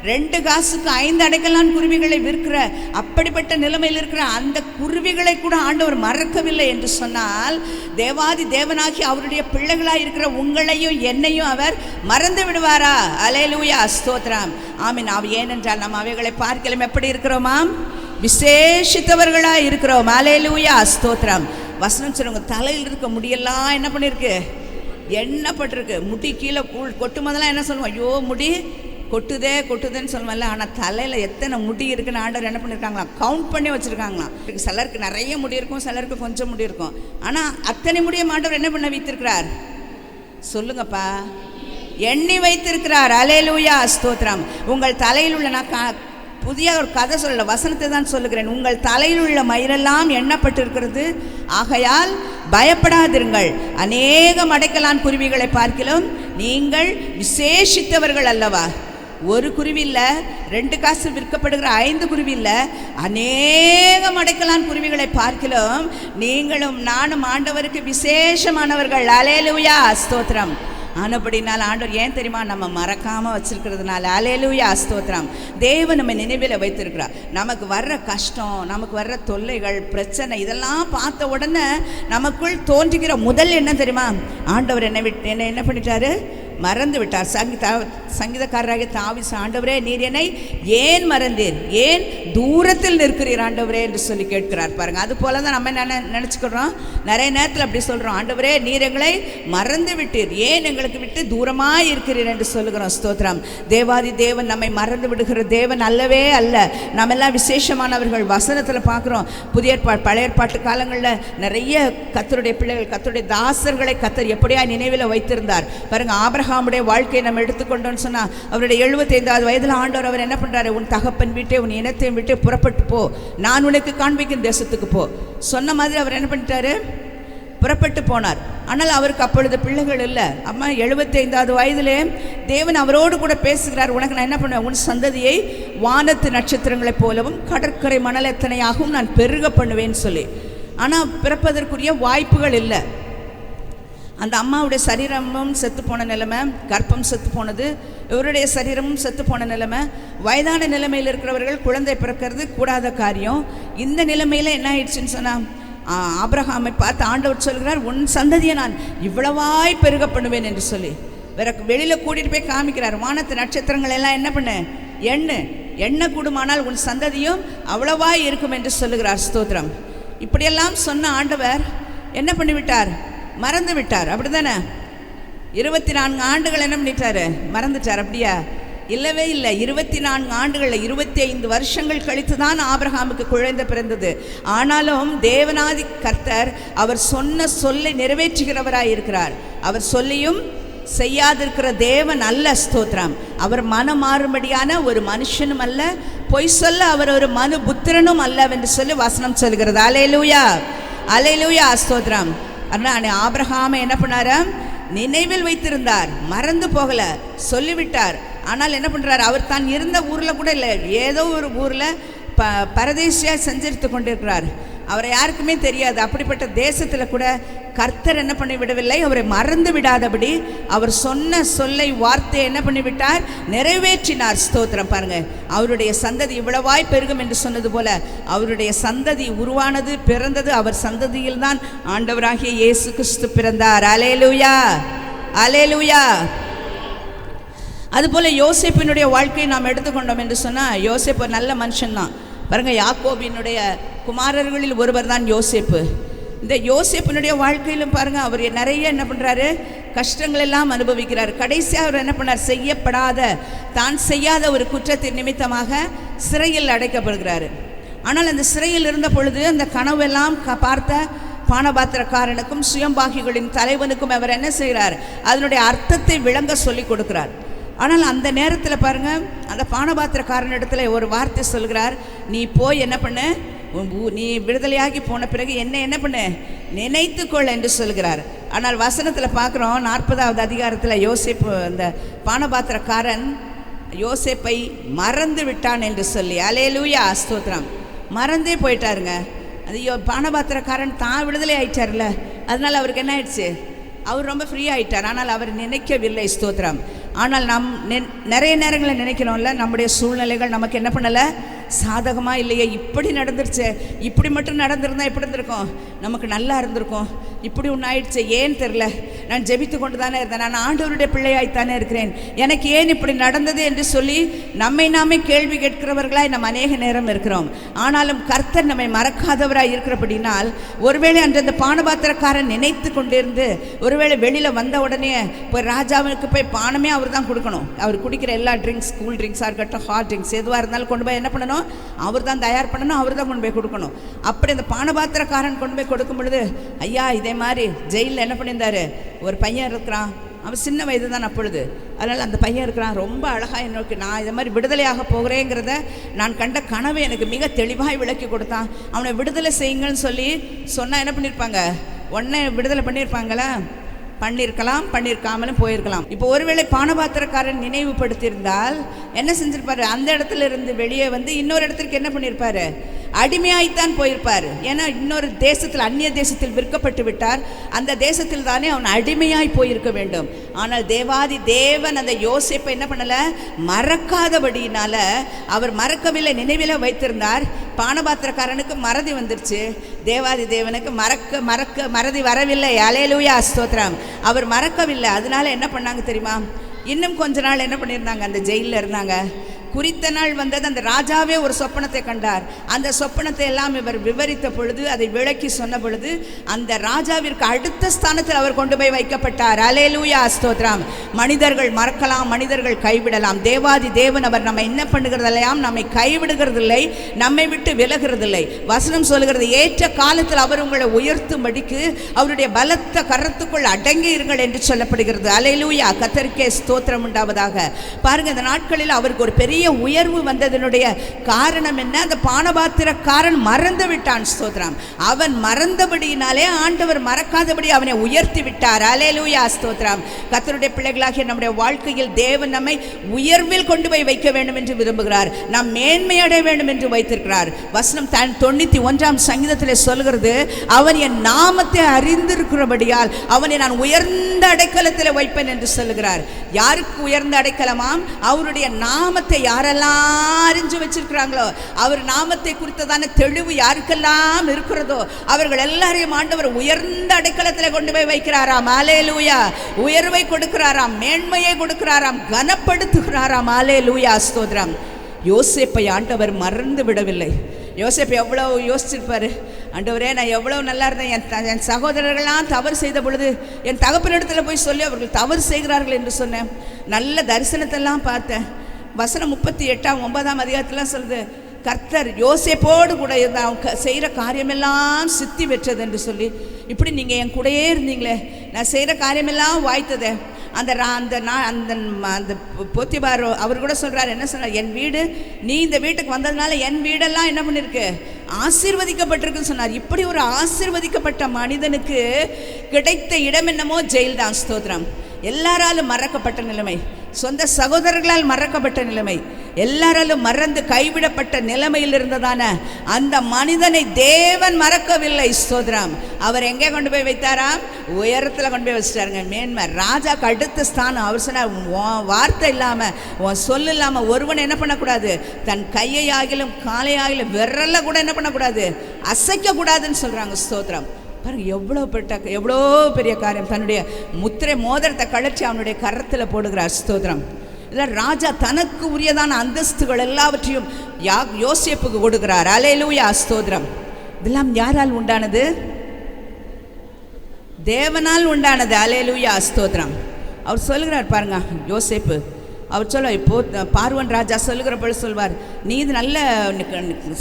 2 காசுக்கு 5 அடைக்கலான் குருவிகளை விற்கிற அப்படிப்பட்ட நிலைமையில் இருக்கிற அந்த குருவிகளை கூட ஆண்டவர் மறக்கவில்லை என்று சொன்னால், தேவாதி தேவனாகி அவருடைய பிள்ளைகளாக இருக்கிற உங்களையும் என்னையும் அவர் மறந்து விடுவாரா? அல்லேலூயா, ஸ்தோத்திரம். ஆமீன். ஏனென்றால் நம்ம அவைகளை பார்க்கலாம் எப்படி இருக்கிறோமாம், விசேஷித்தவர்களாக இருக்கிறோம். அல்லேலூயா, ஸ்தோத்திரம். வசனம் சொல்லுங்க, தலையில் இருக்க முடியெல்லாம் என்ன பண்ணியிருக்கு, எண்ணப்பட்டிருக்கு. முடி கீழே கொட்டும் போதெல்லாம் என்ன சொல்லுவோம், ஐயோ முடி கொட்டுதேன்னு சொல்லுவோம்ல. ஆனால் தலையில் எத்தனை முடி இருக்குன்னு ஆண்டவர் என்ன பண்ணியிருக்காங்களாம், கவுண்ட் பண்ணி வச்சுருக்காங்களாம். சிலருக்கு நிறைய முடி இருக்கும், சிலருக்கு கொஞ்சம் முடி இருக்கும். ஆனால் அத்தனை முடிய ஆண்டவர் என்ன பண்ண வைத்திருக்கிறார் சொல்லுங்கப்பா, எண்ணி வைத்திருக்கிறார். அல்லேலூயா, ஸ்தோத்திரம். உங்கள் தலையில் உள்ள, நான் புதிய ஒரு கதை சொல்லல, வசனத்தை தான் சொல்லுகிறேன். உங்கள் தலையில் உள்ள மயிரெல்லாம் எண்ணப்பட்டிருக்கிறது, ஆகையால் பயப்படாதிருங்கள். அநேகம் அடைக்கலான் குருவிகளை பார்க்கிலும் நீங்கள் விசேஷித்தவர்கள் அல்லவா. ஒரு குருவி இல்லை, 2 காசு விற்கப்படுகிற 5 குருவி இல்லை, அநேகம் அடைக்கலான் குருவிகளை பார்க்கிலும் நீங்களும் நானும் ஆண்டவருக்கு விசேஷமானவர்கள். அல்லேலூயா, ஸ்தோத்திரம். ஆனபடினால் ஆண்டவர் ஏன் தெரியுமா, நம்ம மறக்காமல் வச்சிருக்கிறதுனால. அல்லேலூயா, ஸ்தோத்திரம். தேவன் நம்ம நினைவில் வைத்திருக்கிறார். நமக்கு வர்ற கஷ்டம், நமக்கு வர்ற தொல்லைகள், பிரச்சனை, இதெல்லாம் பார்த்த உடனே நமக்குள் தோன்றுகிற முதல் என்ன தெரியுமா, ஆண்டவர் என்னை என்ன பண்ணிட்டாரு, மறந்து விட்டார். சங்கீதக்காரராகிய தாவீது, ஆண்டவரே நீர் என்னை ஏன் மறந்தீர், ஏன் தூரத்தில் நிற்கிறீர் ஆண்டவரே என்று சொல்லி கேட்கிறார். பாருங்க, அது போல தான் நம்ம நினச்சிக்கிறோம். நிறைய நேரத்தில் அப்படி சொல்கிறோம், ஆண்டவரே நீர் எங்களை மறந்து விட்டீர், ஏன் எங்களுக்கு விட்டு தூரமாக இருக்கிறீர் என்று சொல்லுகிறோம். ஸ்தோத்திரம். தேவாதி தேவன் நம்மை மறந்து விடுகிற தேவன் அல்லவே அல்ல. நம்ம எல்லாம் விசேஷமானவர்கள். வசனத்தில் பார்க்குறோம், புதிய ஏற்பாடு பழைய ஏற்பாட்டு காலங்களில் நிறைய கர்த்தருடைய பிள்ளைகள், கர்த்தருடைய தாசர்களை கர்த்தர் எப்படியா நினைவில் வைத்திருந்தார். பாருங்க, ஆபிரகாமுடைய வாழ்க்கையை நம்ம எடுத்துக்கொண்டோன்னு சொன்னால், அவருடைய 75வது வயதில் ஆண்டவர் அவர் என்ன பண்ணுறாரு, உன் தகப்பன் வீட்டை உன் இனத்தையும் விட்டு புறப்பட்டு போ, நான் உனக்கு காண்பிக்கும் தேசத்துக்கு போ சொன்ன மாதிரி அவர் என்ன பண்ணிட்டாரு, புறப்பட்டு போனார். ஆனால் அவருக்கு அப்பொழுது பிள்ளைகள் இல்லை. அம்மா 75வது வயதிலே தேவன் அவரோடு கூட பேசுகிறார், உனக்கு நான் என்ன பண்ணுவேன், உன் சந்ததியை வானத்து நட்சத்திரங்களைப் போலவும் கடற்கரை மணல் எத்தனையாகவும் நான் பெருக பண்ணுவேன்னு சொல்லி. ஆனால் பிறப்பதற்குரிய வாய்ப்புகள் இல்லை. அந்த அம்மாவுடைய சரீரமும் செத்து போன நிலைமை, கர்ப்பம் செத்து போனது, இவருடைய சரீரமும் செத்து போன நிலைமை, வயதான நிலைமையில் இருக்கிறவர்கள் குழந்தை பிறக்கிறது கூடாத காரியம். இந்த நிலைமையில் என்ன ஆயிடுச்சுன்னு சொன்னால், ஆபிரகாமை பார்த்து ஆண்டவர் சொல்கிறார், உன் சந்ததியை நான் இவ்வளவாய் பெருக பண்ணுவேன் என்று சொல்லி வேற வெளியில் கூட்டிகிட்டு போய் காமிக்கிறார். வானத்து நட்சத்திரங்கள் எல்லாம் என்ன பண்ணு, எண்ண கூடுமானால் உன் சந்ததியும் அவ்வளவாய் இருக்கும் என்று சொல்லுகிறார். ஸ்தோத்திரம். இப்படியெல்லாம் சொன்ன ஆண்டவர் என்ன பண்ணிவிட்டார், மறந்து விட்டார். அப்படி தானே? 24 ஆண்டுகள் என்ன பண்ணிட்டாரு, மறந்துட்டார். அப்படியா? இல்லவே இல்லை. 24 ஆண்டுகளில் 25 வருஷங்கள் கழித்து தான் ஆபிரகாமுக்கு குழந்தை பிறந்தது. ஆனாலும் தேவனாதி கர்த்தர் அவர் சொன்ன சொல்லை நிறைவேற்றுகிறவராய் இருக்கிறார். அவர் சொல்லியும் செய்யாதிருக்கிற தேவன் அல்ல. ஸ்தோத்திரம். அவர் மனம் மாறும்படியான ஒரு மனுஷனும் அல்ல, பொய் சொல்ல அவர் ஒரு மனு புத்திரனும் அல்ல என்று சொல்லி வசனம் சொல்கிறது. அல்லேலூயா, அல்லேலூயா, ஸ்தோத்திரம். அதனால் ஆபிரகாமை என்ன பண்ணார், நினைவில் வைத்திருந்தார், மறந்து போகல, சொல்லிவிட்டார். ஆனால் என்ன பண்ணுறார், அவர் தான் இருந்த ஊரில் கூட இல்லை, ஏதோ ஒரு ஊரில் பரதேசியாக செஞ்சிருத்து கொண்டிருக்கிறார். அவரை யாருக்குமே தெரியாது. அப்படிப்பட்ட தேசத்தில் கூட கர்த்தர் என்ன பண்ணி விடவில்லை, அவரை மறந்து விடாதபடி அவர் சொன்ன சொல்லை வார்த்தையை என்ன பண்ணிவிட்டார், நிறைவேற்றினார். ஸ்தோத்திரம். பாருங்க, அவருடைய சந்ததி இவ்வளவாய் பெருகும் என்று சொன்னது போல அவருடைய சந்ததி உருவானது, பிறந்தது. அவர் சந்ததியில் தான் ஆண்டவராகிய இயேசு கிறிஸ்து பிறந்தார். அல்லேலூயா, அல்லேலூயா. அதுபோல யோசேப்பினுடைய வாழ்க்கையை நாம் எடுத்துக்கொண்டோம் என்று சொன்னால், யோசேப்பு ஒரு நல்ல மனுஷன்தான். பாருங்கள், யாக்கோபினுடைய குமாரர்களில் ஒருவர் தான் யோசேப்பு. இந்த யோசேப்பினுடைய வாழ்க்கையிலும் பாருங்கள், அவர் நிறைய என்ன பண்ணுறாரு, கஷ்டங்கள் எல்லாம் அனுபவிக்கிறார். கடைசியாக அவர் என்ன பண்ணார், செய்யப்படாத, தான் செய்யாத ஒரு குற்றத்தின் நிமித்தமாக சிறையில் அடைக்கப்படுகிறாரு. ஆனால் அந்த சிறையில் இருந்த பொழுது அந்த கனவெல்லாம் பார்த்த பானபாத்திரக்காரனுக்கும் சுயம்பாகிகளின் தலைவனுக்கும் அவர் என்ன செய்கிறார், அதனுடைய அர்த்தத்தை விளங்க சொல்லி கொடுக்கிறார். ஆனால் அந்த நேரத்தில் பாருங்கள், அந்த பானபாத்திரக்காரன் இடத்துல ஒரு வார்த்தை சொல்கிறார், நீ போய் என்ன பண்ணு, நீ விடுதலையாகி போன பிறகு என்ன பண்ணு, நினைத்துக்கொள் என்று சொல்கிறார். ஆனால் வசனத்தில் பார்க்குறோம், 40வது அதிகாரத்தில் யோசேப்பு, அந்த பானபாத்திரக்காரன் யோசேப்பை மறந்து விட்டான் என்று சொல்லி. அல்லேலூயா, ஸ்தோத்திரம். மறந்தே போயிட்டாருங்க. அது பானபாத்திரக்காரன் தான் விடுதலை ஆயிட்டார்ல, அதனால் அவருக்கு என்ன ஆயிடுச்சு, அவர் ரொம்ப ஃப்ரீ ஆகிட்டார். ஆனால் அவர் நினைக்கவில்லை. ஸ்தோத்திரம். ஆனால் நிறைய நேரங்களில் நினைக்கிறோம்ல, நம்முடைய சூழ்நிலைகள் நமக்கு என்ன பண்ணலை, சாதகமாக இல்லையே, இப்படி நடந்துருச்சு, இப்படி மட்டும் நடந்திருந்தால் எப்படி இருந்திருக்கும், நமக்கு நல்லா இருந்திருக்கும், இப்படி ஒன்று ஆயிடுச்சு, ஏன் தெரில, நான் ஜெபித்து கொண்டு தானே இருந்தேன், நான் ஆண்டவருடைய பிள்ளையாய்த்தானே இருக்கிறேன், எனக்கு ஏன் இப்படி நடந்தது என்று சொல்லி நம்மை நாமே கேள்வி கேட்கிறவர்களாய் நம்ம அநேக நேரம் இருக்கிறோம். ஆனாலும் கர்த்தர் நம்மை மறக்காதவராய் இருக்கிறபடினால், ஒருவேளை அன்றந்த பானபாத்திரக்காரன் நினைத்து கொண்டிருந்து, ஒருவேளை வெளியில் வந்த உடனே போய் ராஜாவுக்கு போய் பானமே அவர் தான் கொடுக்கணும். அவர் குடிக்கிற எல்லா ட்ரிங்க்ஸ், கூல் ட்ரிங்க்ஸாக இருக்கட்டும், ஹாட் ட்ரிங்க்ஸ் எதுவாக இருந்தாலும் கொண்டு போய் என்ன பண்ணணும், அவர் தான் தயார் பண்ணணும், அவர் தான் கொண்டு போய் கொடுக்கணும். அப்படி அந்த பானபாத்திரக்காரன் கொண்டு போய் கொடுக்கும் பொழுது, ஐயா இதே மாதிரி ஜெயிலில் என்ன பண்ணியிருந்தாரு, ஒரு பையன் இருக்கிறான், அவன் சின்ன வயது தான் அப்பொழுது. அதனால் அந்த பையன் இருக்கிறான், ரொம்ப அழகாக என்னோட நான் இதை மாதிரி விடுதலையாக போகிறேங்கிறத நான் கண்ட கனவை எனக்கு மிக தெளிவாக விளக்கி கொடுத்தான். அவனை விடுதலை செய்யுங்கன்னு சொல்லி சொன்னால் என்ன பண்ணியிருப்பாங்க, உடனே விடுதலை பண்ணியிருப்பாங்களா, பண்ணியிருக்கலாம், பண்ணியிருக்காமலும் போயிருக்கலாம். இப்போ ஒருவேளை பானபாத்திரக்காரன் நினைவுபடுத்தியிருந்தால் என்ன செஞ்சிருப்பாரு, அந்த இடத்துல இருந்து வெளியே வந்து இன்னொரு இடத்துக்கு என்ன பண்ணியிருப்பாரு, அடிமையாய்த்தான் போயிருப்பார். ஏன்னா இன்னொரு தேசத்தில், அந்நிய தேசத்தில் விற்கப்பட்டு விட்டார். அந்த தேசத்தில் தானே அவன் அடிமையாய் போயிருக்க வேண்டும். ஆனால் தேவாதி தேவன் அந்த யோசேப்பை என்ன பண்ணலை, மறக்காதபடியினால அவர் மறக்கவில்லை, நினைவில் வைத்திருந்தார். பானபாத்திரக்காரனுக்கு மறதி வந்துருச்சு, தேவாதி தேவனுக்கு மறதி வரவில்லை. அல்லேலூயா, ஸ்தோத்திரம். அவர் மறக்கவில்லை. அதனால என்ன பண்ணாங்க தெரியுமா, இன்னும் கொஞ்ச நாள் என்ன பண்ணியிருந்தாங்க, அந்த ஜெயிலில் இருந்தாங்க. குறித்த நாள் வந்தது, அந்த ராஜாவே ஒரு சொப்பனத்தை கண்டார். அந்த சொப்பனத்தை எல்லாம் இவர் விவரித்த பொழுது, அதை விளக்கி சொன்ன பொழுது, அந்த ராஜாவிற்கு அடுத்த ஸ்தானத்தில் அவர் கொண்டு போய் வைக்கப்பட்டார். அல்லேலூயா, ஸ்தோத்திரம். மனிதர்கள் மறக்கலாம், மனிதர்கள் கைவிடலாம். தேவாதி தேவன் அவர் நம்ம என்ன பண்ணுகிறதெல்லாம் நம்மை கைவிடுகிறதில்லை, நம்மை விட்டு விலகிறதில்லை. வசனம் சொல்கிறது, ஏற்ற காலத்தில் அவர் உங்களை உயர்த்தும்படிக்கு அவருடைய பலத்த கரத்துக்குள் அடங்கி இருங்கள் என்று சொல்லப்படுகிறது. அல்லேலூயா, கர்த்தருக்கே ஸ்தோத்திரம் உண்டாவதாக. பாருங்க, இந்த நாட்களில் அவருக்கு ஒரு பெரிய பெரிய உயர்வு வந்ததனுடைய காரணம் என்ன? அந்த பானபாத்திரக்காரன் மறந்து விட்டான். ஸ்தோத்திரம். அவன் மறந்தபடியினாலே ஆண்டவர் மறக்காதபடி அவனை உயர்த்தி விட்டார். அல்லேலூயா, ஸ்தோத்திரம். கர்த்தருடைய பிள்ளைகளாகிய நம்முடைய வாழ்க்கையில் தேவன் நம்மை உயர்வில் கொண்டு போய் வைக்க வேண்டும் என்று விரும்புகிறார். நாம் மேன்மையடைய வேண்டும் என்று வைத்திருக்கிறார். வசனம் 91 சங்கீதத்திலே சொல்கிறது, அவன் என் நாமத்தை அறிந்திருக்கிறபடியால் அவனை நான் உயர்ந்த அடைக்கலத்தில் வைப்பேன் என்று சொல்லுகிறார். யாருக்கு உயர்ந்த அடைக்கலமாம்? அவருடைய நாமத்தை யாரெல்லாம் அறிஞ்சு வச்சிருக்கிறாங்களோ, அவர் நாமத்தை குறித்ததான தெளிவு யாருக்கெல்லாம் இருக்கிறதோ அவர்கள் எல்லாரையும் ஆண்டவர் உயர்ந்த அடைக்கலத்தில் கொண்டு போய் வைக்கிறாராம். அல்லேலூயா. உயர்வை கொடுக்கிறாராம், மேன்மையை கொடுக்கிறாராம், கனப்படுத்துகிறாராம். அல்லேலூயா, ஸ்தோத்திரம். யோசேப்பை ஆண்டவர் மறந்து விடவில்லை. யோசேப்பு எவ்வளோ யோசிச்சிருப்பாரு, ஆண்டவரே நான் எவ்வளோ நல்லா இருந்தேன், என் சகோதரர்கள்லாம் தவறு செய்த பொழுது என் தகப்பனிடத்தில் போய் சொல்லி அவர்கள் தவறு செய்கிறார்கள் என்று சொன்னேன். நல்ல தரிசனத்தெல்லாம் பார்த்தேன். வசனம் 38 அதிகாரத்திலாம் சொல்லுது, கர்த்தர் யோசேப்போடு கூட இருந்த அவங்க செய்கிற காரியமெல்லாம் சித்தி பெற்றது என்று சொல்லி. இப்படி நீங்கள் என் கூடயே இருந்தீங்களே, நான் செய்கிற காரியமெல்லாம் வாய்த்ததே. அந்த போத்திபார் அவர் கூட சொல்கிறார், என்ன சொல்கிறார்? என் வீடு, நீ இந்த வீட்டுக்கு வந்ததுனால என் வீடெல்லாம் என்ன பண்ணிருக்கு? ஆசீர்வதிக்கப்பட்டிருக்குன்னு சொன்னார். இப்படி ஒரு ஆசீர்வதிக்கப்பட்ட மனிதனுக்கு கிடைத்த இடம் என்னமோ ஜெயில் தான். ஸ்தோத்திரம். எல்லாராலும் மறக்கப்பட்ட நிலைமை, சொந்த சகோதரர்களால் மறக்கப்பட்ட நிலைமை, எல்லாராலும் மறந்து கைவிடப்பட்ட நிலைமையில் இருந்ததான அந்த மனிதனை தேவன் மறக்கவில்லை. ஸ்தோத்திரம். அவர் எங்கே கொண்டு போய் வைத்தாராம்? உயரத்தில் கொண்டு போய் வச்சுட்டாருங்க. மேன்மை. ராஜாக்கு அடுத்த ஸ்தானம். அவர் சொன்னார், வார்த்தை இல்லாமல், உன் சொல் இல்லாமல் ஒருவன் என்ன பண்ணக்கூடாது? தன் கையை ஆகிலும் காலை ஆகிலும் விரல கூட என்ன பண்ணக்கூடாது? அசைக்கக்கூடாதுன்னு சொல்கிறாங்க. ஸ்தோத்திரம். பாருங்க, எவ்வளோ பெரிய காரியம். தன்னுடைய முத்திரை மோதிரத்தை கழற்றி அவனுடைய கரத்தில் போடுகிறார். ஸ்தோத்திரம். இல்லை, ராஜா தனக்கு உரியதான அந்தஸ்துகள் எல்லாவற்றையும் யோசேப்புக்கு கொடுக்கிறார். அல்லேலூயா, ஸ்தோத்திரம். இதெல்லாம் யாரால் உண்டானது? தேவனால் உண்டானது. அல்லேலூயா, ஸ்தோத்திரம். அவர் சொல்லுகிறார் பாருங்க, யோசேப்பு அவர் சொல்ல, இப்போ பார்வன் ராஜா சொல்லுகிற பொழுது சொல்வார், நீ இது நல்ல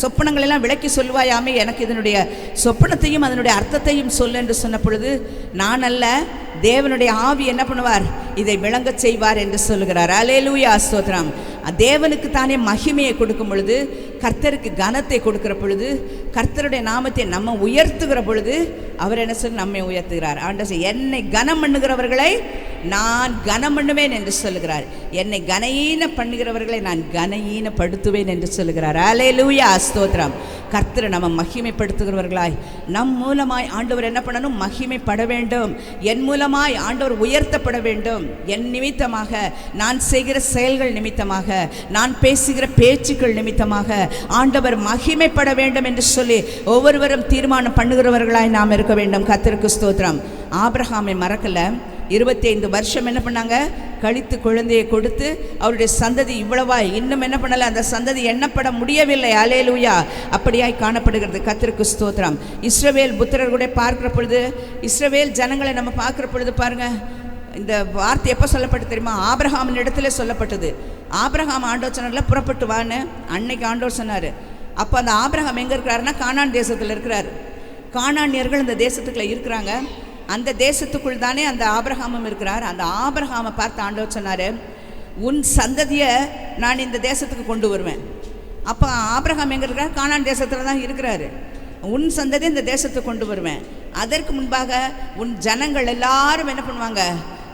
சொப்பனங்கள் எல்லாம் விளக்கி சொல்லுவாயாமே, எனக்கு இதனுடைய சொப்பனத்தையும் அதனுடைய அர்த்தத்தையும் சொல்லு என்று சொன்ன பொழுது, நான் அல்ல, தேவனுடைய ஆவி என்ன பண்ணுவார்? இதை விளங்க செய்வார் என்று சொல்லுகிறார். அல்லேலூயா, ஸ்தோத்திரம். தேவனுக்கு தானே மகிமையை கொடுக்கும் பொழுது, கர்த்தருக்கு கனத்தை கொடுக்கிற பொழுது, கர்த்தருடைய நாமத்தை நம்ம உயர்த்துகிற பொழுது அவர் என்ன சொல்லி நம்மை உயர்த்துகிறார். ஆண்டவர் என்னை கனம் பண்ணுகிறவர்களை நான் கனம் பண்ணுவேன் என்று சொல்லுகிறார். என்னை கனஈன பண்ணுகிறவர்களை நான் கனஈனப்படுத்துவேன் என்று சொல்லுகிறார். அல்லேலூயா, ஸ்தோத்திரம். கர்த்தரை நம்ம மகிமைப்படுத்துகிறவர்களாய் நம் மூலமாய் ஆண்டவர் என்ன பண்ணணும்? மகிமைப்பட வேண்டும். என் மூலமாய் ஆண்டவர் உயர்த்தப்பட வேண்டும். என் நிமித்தமாக, நான் செய்கிற செயல்கள் நிமித்தமாக, நான் பேசுகிற பேச்சுக்கள் நிமித்தமாக ஆண்டவர் மகிமைப்பட வேண்டும் என்று சொல்லி ஒவ்வொருவரும் தீர்மானம் பண்ணுகிறவர்களாய் நாம் இருக்க வேண்டும். கர்த்தருக்கு ஸ்தோத்திரம். ஆபிரகாமை மறக்கல. 25 வருஷம் என்ன பண்ணாங்க? கழித்து குழந்தையை கொடுத்து அவருடைய சந்ததி இவ்வளவாய் இன்னும் என்ன பண்ணலை? அந்த சந்ததி எண்ணப்பட முடியவில்லை. அல்லேலூயா. அப்படியாய் காணப்படுகிறது. கர்த்தருக்கு ஸ்தோத்திரம். இஸ்ரவேல் புத்திரர் கூட பார்க்கிற பொழுது, இஸ்ரவேல் ஜனங்களை நம்ம பார்க்குற பொழுது பாருங்க, இந்த வார்த்தை எப்போ சொல்லப்பட்டு தெரியுமா? ஆபிரகாமின் இடத்துல சொல்லப்பட்டது. ஆபிரகாம் ஆண்டவர் சொன்னார்ல, புறப்பட்டு வான்னு அன்னைக்கு ஆண்டவர் சொன்னார். அப்போ அந்த ஆபிரகாம் எங்கே இருக்கிறாருன்னா, கானான் தேசத்தில் இருக்கிறார். கானானியர்கள் இந்த தேசத்துக்குள்ளே இருக்கிறாங்க. அந்த தேசத்துக்குள் தானே அந்த ஆபிரகாமும் இருக்கிறார். அந்த ஆபிரகாமை பார்த்து ஆண்டவர் சொன்னார், உன் சந்ததியை நான் இந்த தேசத்துக்கு கொண்டு வருவேன். அப்போ ஆபிரகாம் எங்கே இருக்கிறார்? கானான் தேசத்தில் தான் இருக்கிறாரு. உன் சந்ததியை இந்த தேசத்துக்கு கொண்டு வருவேன். அதற்கு முன்பாக உன் ஜனங்கள் எல்லாரும் என்ன பண்ணுவாங்க?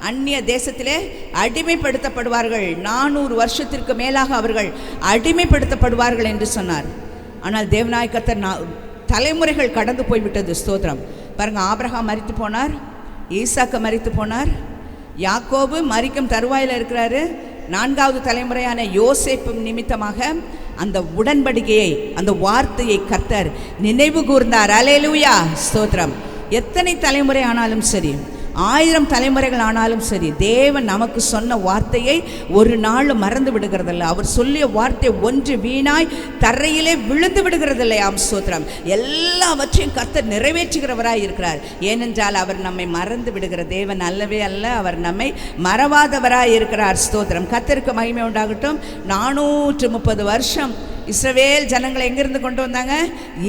அந்நிய தேசத்திலே அடிமைப்படுத்தப்படுவார்கள். 400 வருஷத்திற்கு மேலாக அவர்கள் அடிமைப்படுத்தப்படுவார்கள் என்று சொன்னார். ஆனால் தேவனாய கர்த்தர் தலைமுறைகள் கடந்து போய்விட்டது. ஸ்தோத்திரம். பாருங்க, ஆபிரகாம் மரித்து போனார், ஈசாக்கு மரித்து போனார், யாக்கோபு மரிக்கும் தருவாயில் இருக்கிறாரு. 4வது தலைமுறையான யோசேப்பு நிமித்தமாக அந்த உடன்படிக்கையை, அந்த வார்த்தையை கர்த்தர் நினைவு கூர்ந்தார். அல்லேலூயா, ஸ்தோத்திரம். எத்தனை தலைமுறை ஆனாலும் சரி, 1000 தலைமுறைகள் ஆனாலும் சரி, தேவன் நமக்கு சொன்ன வார்த்தையை ஒரு நாள் மறந்து விடுகிறதில்லை. அவர் சொல்லிய வார்த்தை ஒன்று வீணாய் தரையிலே விழுந்து விடுகிறதில்லை. ஆம், ஸ்தோத்திரம். எல்லாவற்றையும் கர்த்தர் நிறைவேற்றுகிறவராய் இருக்கிறார். ஏனென்றால் அவர் நம்மை மறந்து விடுகிற தேவன் அல்லவே அல்ல. அவர் நம்மை மறவாதவராய் இருக்கிறார். ஸ்தோத்திரம். கர்த்தருக்கு மகிமை உண்டாகட்டும். 430 வருஷம் இஸ்ரவேல் ஜனங்களை எங்கிருந்து கொண்டு வந்தாங்க?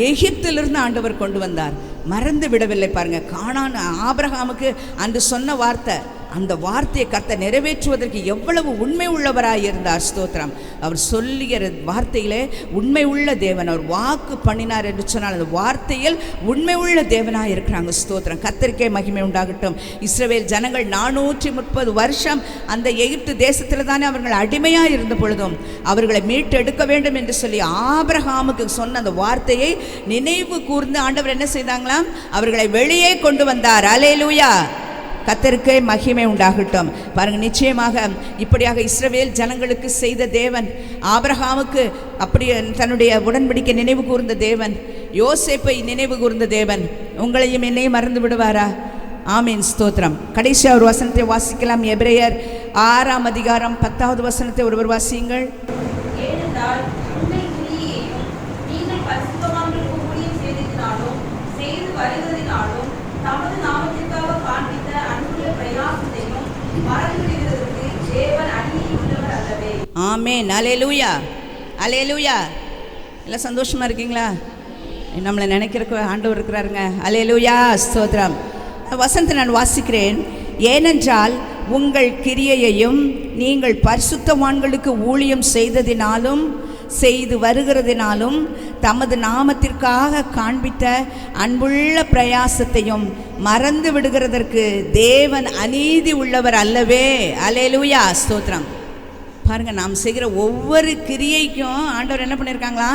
எகிப்திலிருந்து ஆண்டவர் கொண்டு வந்தார். மறந்து விடவில்லை. பாருங்க, கானான் ஆபிரகாமுக்கு அன்று சொன்ன வார்த்தை, அந்த வார்த்தையை கர்த்தர் நிறைவேற்றுவதற்கு எவ்வளவு உண்மை உள்ளவராய் இருந்தார். ஸ்தோத்திரம். அவர் சொல்லுகிற வார்த்தையிலே உண்மை உள்ள தேவன். அவர் வாக்கு பண்ணினார் என்று சொன்னால் அந்த வார்த்தையில் உண்மை உள்ள தேவனாக இருக்கிறாங்க. ஸ்தோத்திரம். கர்த்தருக்கே மகிமை உண்டாகட்டும். இஸ்ரவேல் ஜனங்கள் 430 வருஷம் அந்த எகிப்து தேசத்தில் தானே அவர்கள் அடிமையாக இருந்த பொழுதும் அவர்களை மீட்டெடுக்க வேண்டும் என்று சொல்லி ஆபிரகாமுக்கு சொன்ன அந்த வார்த்தையை நினைவு கூர்ந்து ஆண்டவர் என்ன செய்தாங்களாம்? அவர்களை வெளியே கொண்டு வந்தார். அல்லேலூயா. கர்த்தருக்கே மகிமை உண்டாகட்டும். பாருங்க, நிச்சயமாக இப்படியாக இஸ்ரவேல் ஜனங்களுக்கு செய்த தேவன், ஆபிரகாமுக்கு அப்படி தன்னுடைய உடன்படிக்கை நினைவு கூர்ந்த தேவன், யோசேப்பை நினைவு கூர்ந்த தேவன் உங்களையும் என்னையும் மறந்து விடுவாரா? ஆமீன். ஸ்தோத்திரம். கடைசியாக ஒரு வசனத்தை வாசிக்கலாம். எபிரேயர் 6ஆம் அதிகாரம் 10வது வசனத்தை ஒருவர் வாசியுங்கள். ஏனென்றால் உண்மை கிரியையையும் நீங்கள் பரிசுத்தவான்களுக்கு ஊழியம் செய்ததினாலும் செய்து வருவதினாலும் தமது நாமத்திற்காக காண்பித்த அன்புள்ள பிரயாசத்தையும் மறந்துவிடுவதற்கு தேவன் அநீதி உள்ளவர் அல்லவே. ஆமேன். அல்லேலூயா. அல்லேலூயா. எல்லாம் சந்தோஷமா இருக்கீங்களா? நம்மளை நினைக்கிறக்கு ஆண்டவர் இருக்கிறாருங்க. அல்லேலூயா. ஸ்தோத்திரம். வசனத்தை நான் வாசிக்கிறேன். ஏனென்றால் உங்கள் கிரியையையும் நீங்கள் பரிசுத்தவான்களுக்கு ஊழியம் செய்ததினாலும் செய்து வருகிறதினாலும் தமது நாமத்திற்காக காண்பித்த அன்புள்ள பிரயாசத்தையும் மறந்து விடுகிறதற்கு தேவன் அநீதி உள்ளவர் அல்லவே. அல்லேலூயா. ஸ்தோத்திரம். பாருங்க, நாம் செய்கிற ஒவ்வொரு கிரியைக்கும் ஆண்டவர் என்ன பண்ணியிருக்காங்களா?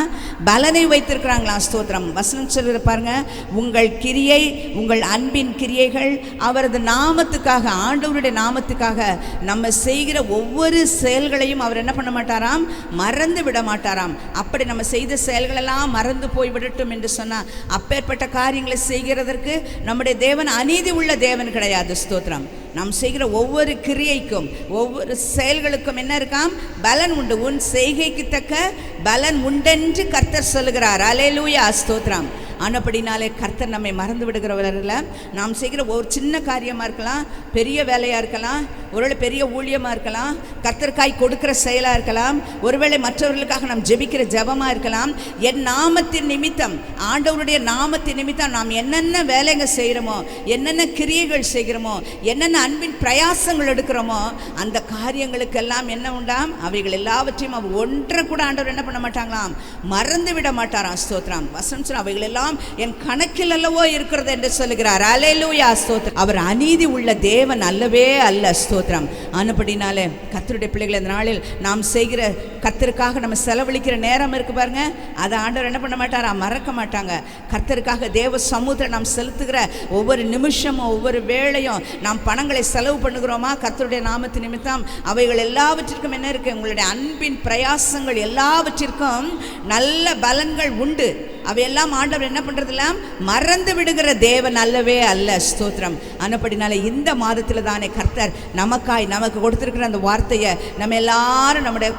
பலனை வைத்திருக்கிறாங்களா? ஸ்தோத்திரம். வசனம் சொல்கிற பாருங்க, உங்கள் கிரியை, உங்கள் அன்பின் கிரியைகள் அவரது நாமத்துக்காக, ஆண்டவருடைய நாமத்துக்காக நம்ம செய்கிற ஒவ்வொரு செயல்களையும் அவர் என்ன பண்ண மாட்டாராம்? மறந்து விட மாட்டாராம். அப்படி நம்ம செய்த செயல்களெல்லாம் மறந்து போய் விடட்டும் என்று சொன்னால் அப்பேற்பட்ட காரியங்களை செய்கிறதற்கு நம்முடைய தேவன் அநீதி உள்ள தேவன் கிடையாது. ஸ்தோத்திரம். நாம் செய்கிற ஒவ்வொரு கிரியைக்கும் ஒவ்வொரு செயல்களுக்கும் என்ன இருக்காம்? பலன் உண்டு. உன் செய்கைக்கு தக்க பலன் உண்டென்று கர்த்தர் சொல்லுகிறார். அல்லேலூயா. ஸ்தோத்திரம். ஆனபடினாலே கர்த்தர் நம்மை மறந்து விடுகிறவர்கள். நாம் செய்கிற ஒரு சின்ன காரியமாக இருக்கலாம், பெரிய வேலையாக இருக்கலாம், ஒருவேளை பெரிய ஊழியமாக இருக்கலாம், கர்த்தருக்காய் கொடுக்கிற செயலாக இருக்கலாம், ஒருவேளை மற்றவர்களுக்காக நாம் ஜெபிக்கிற ஜெபமாக இருக்கலாம். என் நாமத்தின் நிமித்தம், ஆண்டவருடைய நாமத்தின் நிமித்தம் நாம் என்னென்ன வேலைங்க செய்கிறோமோ, என்னென்ன கிரியைகள் செய்கிறோமோ, என்னென்ன அன்பின் பிரயாசங்கள் எடுக்கிறோமோ, அந்த காரியங்களுக்கெல்லாம் என்ன உண்டாம்? அவைகள் எல்லாவற்றையும் அவர் ஒன்றை கூட ஆண்டவர் என்ன பண்ண மாட்டாங்களாம்? மறந்து விட மாட்டாராம். ஸ்தோத்திரம். வசனம் சொல்ல அவைகள் எல்லாம் என் கணக்கில் அல்லவோ இருக்கிறது என்று சொல்லுகிறார். அல்லேலூயா. ஸ்தோத்திரம். அவர் அநீதி உள்ள தேவன் அல்லவே அல்ல. ஸ்தோத்திரம். ஆனபடினாலே கர்த்தருடைய பிள்ளைகள் இந்த நாளில் நாம் செய்கிற கர்த்தருக்காக நம்ம செலவழிக்கிற நேரம் இருக்கு பாருங்க, அதை ஆண்டவர் என்ன பண்ண மாட்டாரா? மறக்க மாட்டாங்க. கர்த்தருக்காக தேவ சமூகத்தில் நாம் செலுத்துகிற ஒவ்வொரு நிமிஷமும் ஒவ்வொரு வேளையும் நாம் பணங்களை செலவு பண்ணுகிறோமா? கர்த்தருடைய நாமத்து நிமித்தம் அவைகள் எல்லாவற்றிற்கும் என்ன இருக்கு? உங்களுடைய அன்பின் பிரயாசங்கள் எல்லாவற்றிற்கும் நல்ல பலன்கள் உண்டு. அவையெல்லாம் ஆண்டவர் என்ன பண்றதில்ல? மறந்து விடுகிற தேவன் அல்லவே அல்ல. ஸ்தோத்திரம். ஆனபடினால இந்த மாதத்தில் தானே கர்த்தர் நமக்காய் நமக்கு கொடுத்திருக்கிற அந்த வார்த்தையை நம்ம எல்லாரும் நம்முடைய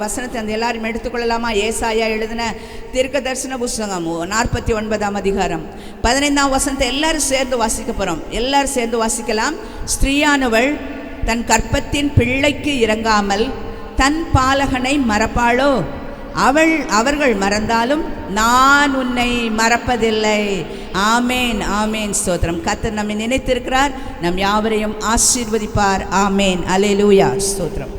வசனத்தை அந்த எல்லாரும் எடுத்துக்கொள்ளலாமா? ஏசாயா எழுதின தீர்க்க தரிசன புஸ்தகம் 49ஆம் அதிகாரம் 15ஆம் வசனத்தை எல்லாரும் சேர்ந்து வாசிக்க போறோம். எல்லாரும் சேர்ந்து வாசிக்கலாம். ஸ்திரீயானவள் தன் கற்பத்தின் பிள்ளைக்கு இறங்காமல் தன் பாலகனை மறப்பாளோ? அவர்கள் மறந்தாலும் நான் உன்னை மறப்பதில்லை. ஆமேன். ஆமேன். ஸ்தோத்திரம். கர்த்தர் நம்மை நினைத்திருக்கிறார். நம் யாவரையும் ஆசீர்வதிப்பார். ஆமேன். அல்லேலூயா. ஸ்தோத்திரம்.